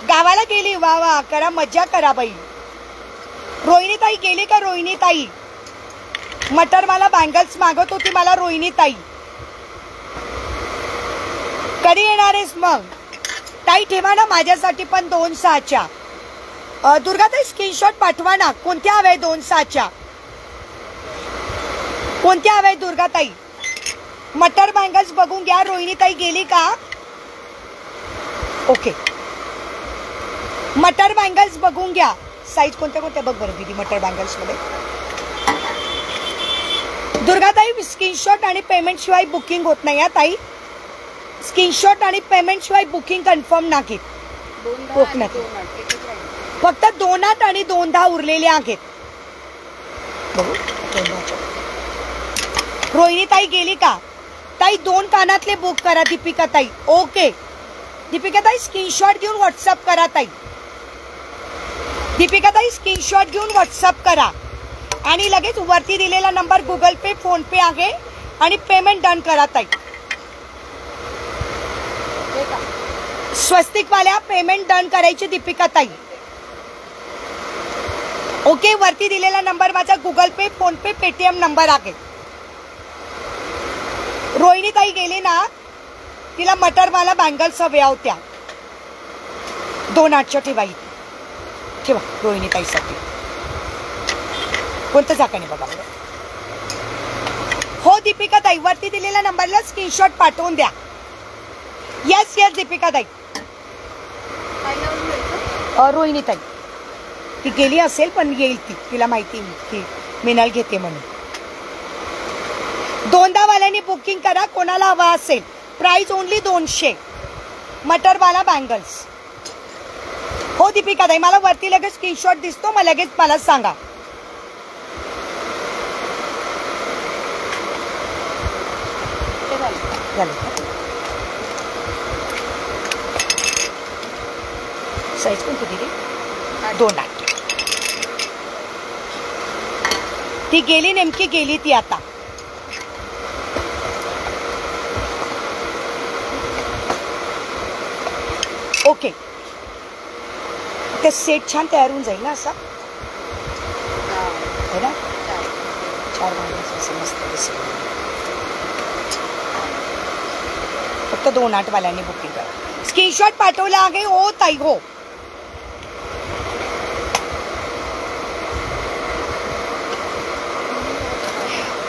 गावाला गेली. वा वा करा मज्जा करा बाई. रोहिणी ताई गेली का? रोहिणी ताई मटर मला बँगल्स मागत होती मला रोहिणी ताई. कधी येणार आहेस मग? ताई ठेवा ना माझ्यासाठी पण 2.6च्या. दुर्गाताई स्क्रीनशॉट पाठवा ना. कोणत्या हव्या 2.6च्या? कोणत्या हव्या दुर्गाताई? मटर बँगल्स बघून घ्या. रोहिणी ताई गेली का? ओके मटर बँगल्स बघून घ्या. साईज कोणत्या कोणत्या बघ बरं दीदी मटर बँगल्स मध्ये. दुर्गाताई स्क्रीनशॉट आणि पेमेंट शिवाय बुकिंग होत नाही. ताई स्क्रीनशॉट आणि पेमेंट शिवाय बुकिंग कन्फर्म नाही. फक्त 2.8 आणि 2.10 उरलेले आहेत. रोहिणी ताई गेली का? ताई 2 कानातले बुक करा दीपिका ताई. ओके दीपिका ताई स्क्रीनशॉट घेऊन व्हॉट्सअप करा ताई. दीपिका ताई स्क्रीनशॉट घेऊन व्हॉट्सअप करा आणि लगेच वरती दिलेला नंबर गुगल पे फोन पे आहे आणि पेमेंट डन करा ताई. स्वस्तिक वाल्या पेमेंट डन करायची दीपिका ताई. ओके वरती दिलेला नंबर माझा गुगल पे फोन पे पेटीएम नंबर आहे. रोहिणी ताई गेली ना तिला मटर मला बँगल्स हव्या होत्या. 2.8च्या ठेवा. ठेवा रोहिणी ताईसाठी. कोणतं चाकाने बघा. हो दीपिका ताई वरती दिलेल्या नंबरला स्क्रीनशॉट पाठवून द्या. येस येस दीपिका ताई. रोहिणी ताई ती गेली असेल पण येईल ती. तिला माहिती की मिनल घेते म्हणून. 2.10 वाल्यांनी बुकिंग करा कोणाला हवा असेल. प्राइस ओनली 200 मटरवाला बँगल्स. हो दीपिका ताई मला वरती लगेच स्क्रीनशॉट दिसतो मग लगेच मला सांगा. झालं साईज पण किती ती 2 8. ती गेली नेमकी गेली ती आता. ओके ते सेट छान तयार होऊन जाईल ना असा है ना 4 भांड्याचं असं मस्त दिसेल. फक्त 2 8 वाल्यांनी बुकिंग करा. स्क्रीनशॉट पाठवला आहे हो ताई हो.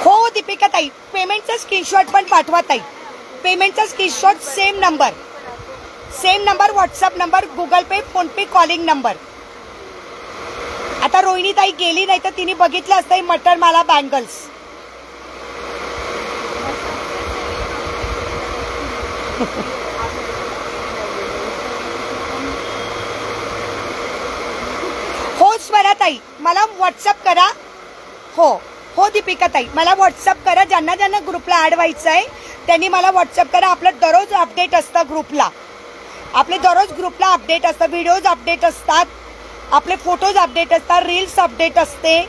हो दीपिका ताई पेमेंटचा स्क्रीनशॉट पण पाठवा ताई. पेमेंटचा screenshot same number WhatsApp number Google Pay PhonePe calling number. आता रोहिणी ताई गेली नाही तर तिने बघितलं असतं मटर माला बँगल्स. हो स्वरा ताई मला व्हॉट्सअप करा. हो हो दीपिका ताई मला व्हॉट्सअप करा. ज्यांना ज्यांना ग्रुपला ऍड व्हायचं आहे त्यांनी मला व्हॉट्सअप करा. आपलं दररोज अपडेट असतं ग्रुपला. आपले दररोज ग्रुपला अपडेट असतं. व्हिडिओज अपडेट असतात. आपले फोटोज अपडेट असतात. रील्स अपडेट असते.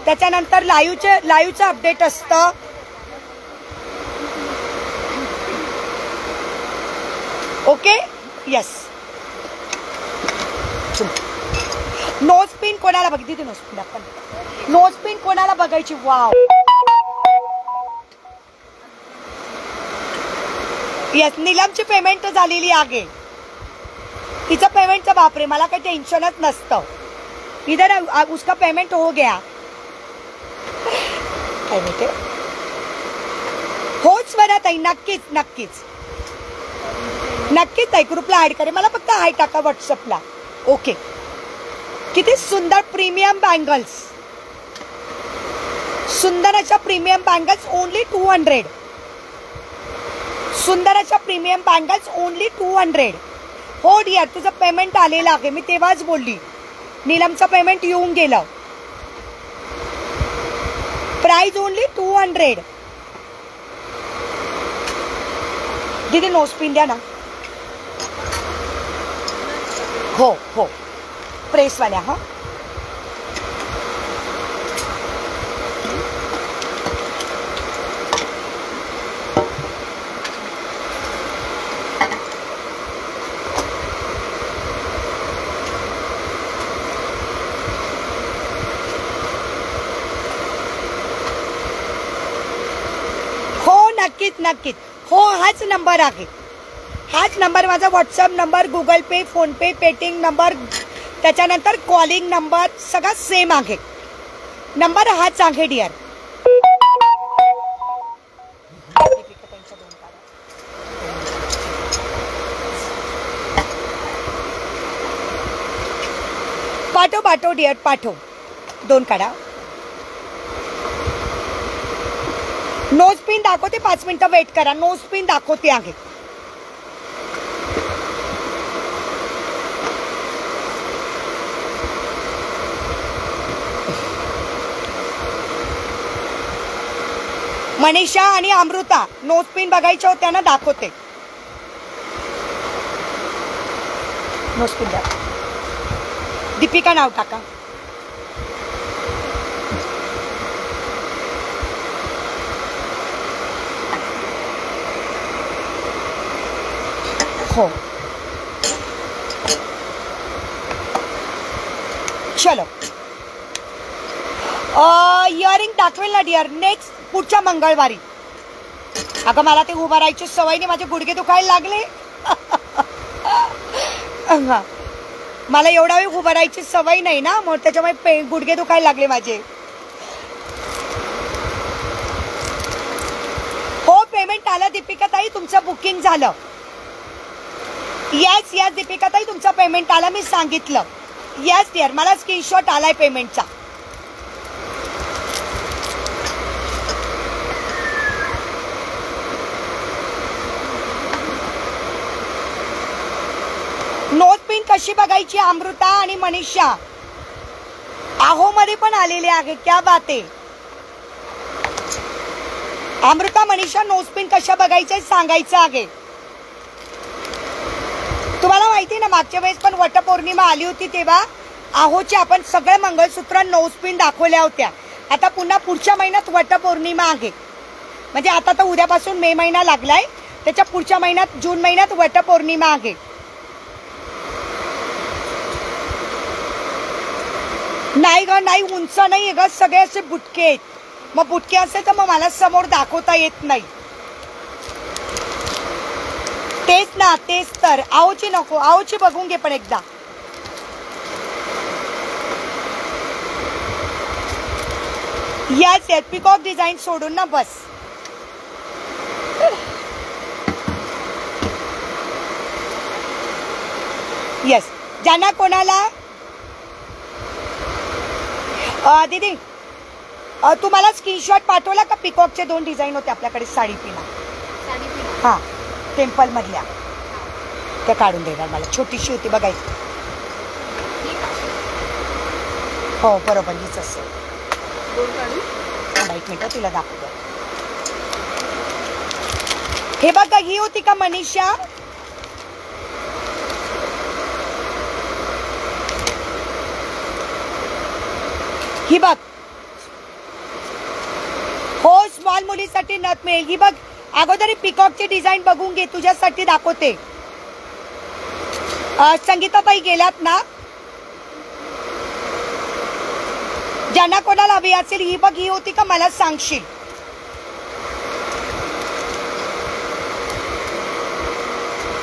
त्याच्यानंतर लाईव्हचं अपडेट असतं. Okay yes. नोज पिन कोणाला बघ तिथे नोज पिन आपण नोज पिन कोणाला बघायची. वाव येस नीलमची पेमेंट झालेली आहे. तिचं पेमेंटचं बापरे मला काही टेन्शनच नसतं. इधर उसका पेमेंट हो गया. काय माहिती होच स्वरा ताई नक्कीच नक्कीच नक्कीच ताई ग्रुपला ऍड करे. मला फक्त हाय टाका व्हॉट्सअपला. ओके किती सुंदर प्रीमियम बँगल्स. सुंदर अशा प्रीमियम बँगल्स ओनली 200. सुंदर अशा प्रीमियम बँगल्स ओनली 200. हो डिअर तुझं पेमेंट आलेलं आहे. मी तेव्हाच बोलली नीलमचं पेमेंट येऊन गेलं. Price only 200. दीदी नोज पिन द्या ना. हो हो प्रेसवाल्या हा. नक्कीच नक्कीच हो हाच नंबर आहे. हाच नंबर माझा WhatsApp number Google Pay phone पे पेटीएम नंबर त्याच्यानंतर कॉलिंग नंबर सगळा सेम आहे. नंबर हाच आहे डिअर. पाठव पाठव डिअर पाठव. 2 काढा. नोज पिन दाखवते 5 मिनिटं वेट करा. नोज पिन दाखवते आहे. मनीषा आणि अमृता नोज पिन बघायच्या होत्या ना दाखवते. नोज पिन दाखव. दीपिका नाव टाका. हो चलो इयरिंग दाखवेल ना डिअर नेक्स्ट पुढच्या मंगळवारी. अगं मला ते उभं राहायची सवय नाही. माझे गुडघे दुखायला लागले. मला एवढा वेळ उभं राहायची सवय नाही ना मग त्याच्यामुळे गुडघे दुखायला लागले माझे. हो पेमेंट आलं दीपिका ताई तुमचं बुकिंग झालं. येस येस दीपिका ताई तुमचं पेमेंट आलं मी सांगितलं. येस डिअर मला स्क्रीनशॉट आलाय पेमेंटचा. नोट पिन कशी बघायची अमृता आणि मनीषा. आहो मध्ये पण आलेले आहे. क्या बात आहे. अमृता मनीषा नोस्पिन कशा बघायच्या सांगायचं आहे. तुम्हाला माहिती ना मागच्या वेळेस पण वटपौर्णिमा आली होती तेव्हा आहोचे आपण सगळे मंगळसूत्र नोस्पिन दाखवल्या होत्या. आता पुन्हा पुढच्या महिन्यात वटपौर्णिमा आहे. म्हणजे आता तर उद्यापासून मे महिना लागलाय, त्याच्या पुढच्या महिन्यात जून महिन्यात वटपौर्णिमा आहे. नाही ग, नाही उंच नाही ग, सगळे असे बुटके आहेत. मग बुटके असेल तर मग मला समोर दाखवता येत नाही. तेच ना, तेच तर. आओची नको, आओची बघून घे पण एकदा. यस पिकॉक डिझाईन सोडून ना बस. यस, ज्यांना कोणाला दीदी तुम्हाला स्क्रीनशॉट पाठवला का? पिकॉकचे 2 डिझाईन होते आपल्याकडे साडी पिना. हा, टेम्पल मधल्या त्या काढून देणार मला. छोटीशी होती बघायची. हो बरोबर, हीच असेल. 1 मिनिट तिला दाखवतो. हे बघ, ही होती का मनीषा? ही बघ. हो, स्मॉल मुलीसाठी नथ मिळेल. ही बघ, अगोदर पिकॉकची डिझाईन बघून घे, तुझ्यासाठी दाखवते. संगीताताई गेल्यात ना? ज्यांना कोणाला हवी असेल ही बघ, ही होती का मला सांगशील.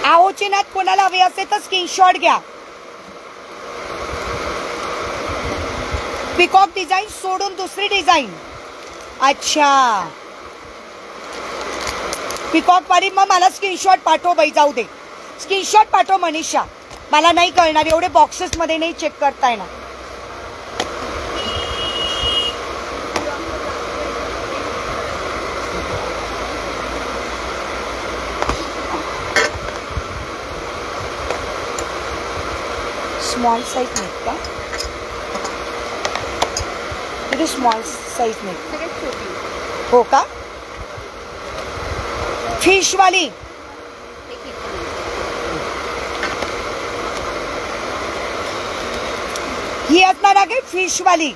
आहोची नात कोणाला हवी असेल तर स्क्रीनशॉट घ्या. पिकॉक डिझाईन सोडून दुसरी डिझाईन. अच्छा, पिकॉक वाली. मग मला स्क्रीनशॉट पाठव बाई, जाऊ दे. स्क्रीनशॉट पाठव मनीषा, मला नाही कळणार, एवढे बॉक्सेस मध्ये नाही चेक करता येणार. स्मॉल साईज नाहीत का? किती स्मॉल साईज नाही? हो का? फिश वाली. ही असणार आहे फिश वाली.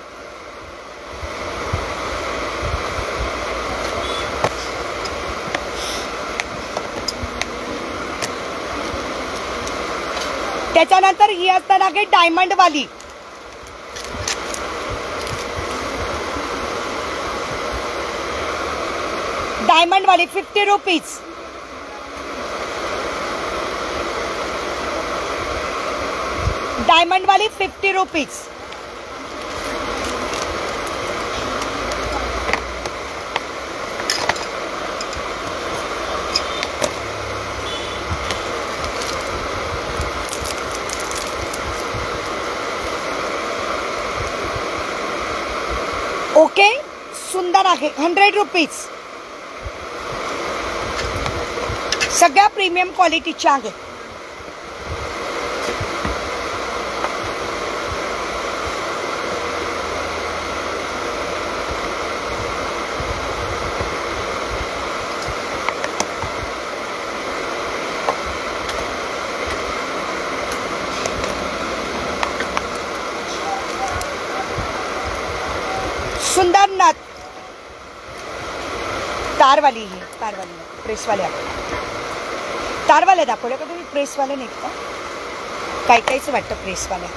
त्याच्यानंतर ही असणार आहे डायमंड वाली. डायमंड वाली 50 रुपीज. डायमंड वाली 50 रुपीज. ओके, सुंदर आहे. 100 रुपीज. सगळ्या प्रीमियम क्वालिटीच्या आहेत. सुंदर नथ. तारवाली, ही तारवाली प्रेसवाले. तारवाले दाखवले का तुम्ही? प्रेसवाले नाही का? काही काहीच वाटतं प्रेसवाल्या.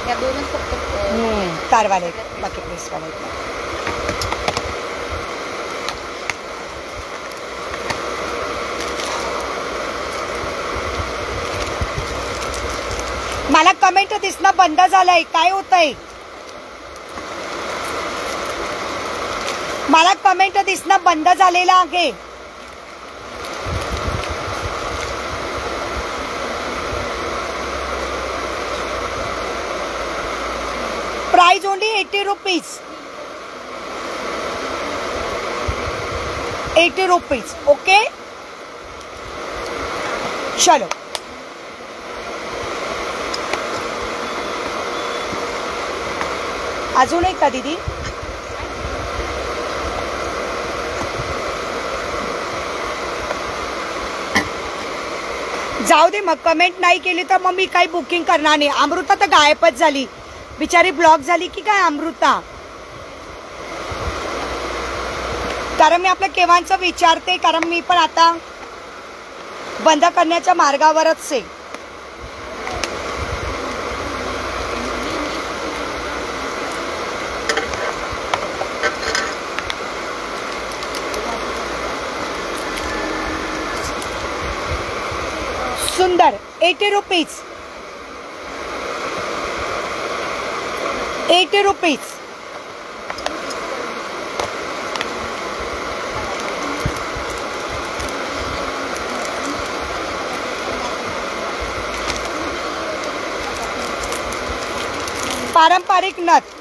या दोनच फक्त तारवाले, बाकी प्रेसवाले. मला कमेंट दिसणं बंद झालंय, काय होतंय? मला कमेंट दिसणं बंद झालेलं आहे. Price only 80 rupees. 80 rupees. Okay, चलो. अजून एक का दीदी? जाऊ दे मग, कमेंट नाही केली तर मग मी काही बुकिंग करणार नाही. अमृता तर गायबच झाली बिचारी, ब्लॉक झाली की काय अमृता. कारण मी आपल्या केव्हांचं विचारते, कारण मी पण आता बंद करण्याच्या मार्गावरच आहे. सुंदर 80 रुपीज. 80 रुपीज. पारंपरिक नथ.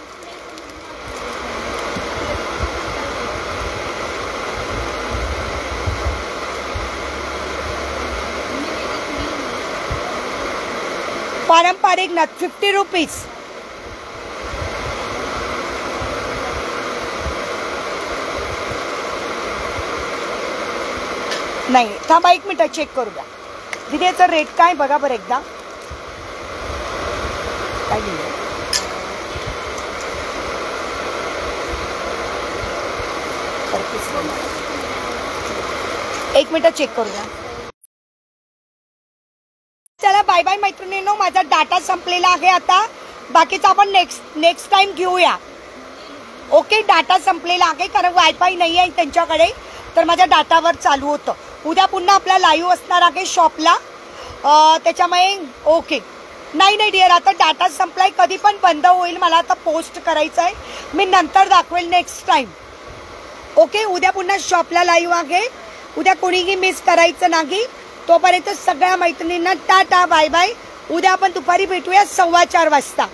पारंपरिक नथ 50 रुपीज. नाही थांबा एक मिनिट चेक करू द्या. दिदी याचा रेट काय बघा बरं एकदा. काय दिलं एक मिनिट चेक करू द्या. चला बाय बाय मैत्रिणींनो, माझा डाटा संपलेला आहे आता. बाकीचा आपण नेक्स्ट टाइम घेऊया. ओके, डाटा संपलेला आहे कारण वायफाय नाही आहे त्यांच्याकडे, तर माझ्या डाटावर चालू होतं. उद्या पुन्हा आपला लाईव्ह असणार आहे शॉपला, त्याच्यामुळे ओके. नाही डिअर, आता डाटा संपलाय, कधी पण बंद होईल. मला आता पोस्ट करायचं आहे, मी नंतर दाखवेल नेक्स्ट टाइम. ओके, उद्या पुन्हा शॉपला लाईव्ह आहे. उद्या कोणीही मिस करायचं नाही. तोपर्यंत सगळ्या मैत्रिणींना टाटा बाय बाय. उद्या आपण दुपारी भेटूया 4:15 वाजता.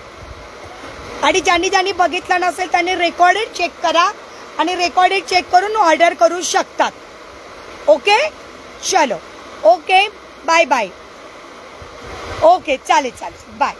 आणि ज्यांनी बघितलं नसेल त्यांनी रेकॉर्डेड चेक करा आणि रेकॉर्डेड चेक करून ऑर्डर करू शकतात. ओके चलो, ओके बाय बाय. ओके चालेल बाय.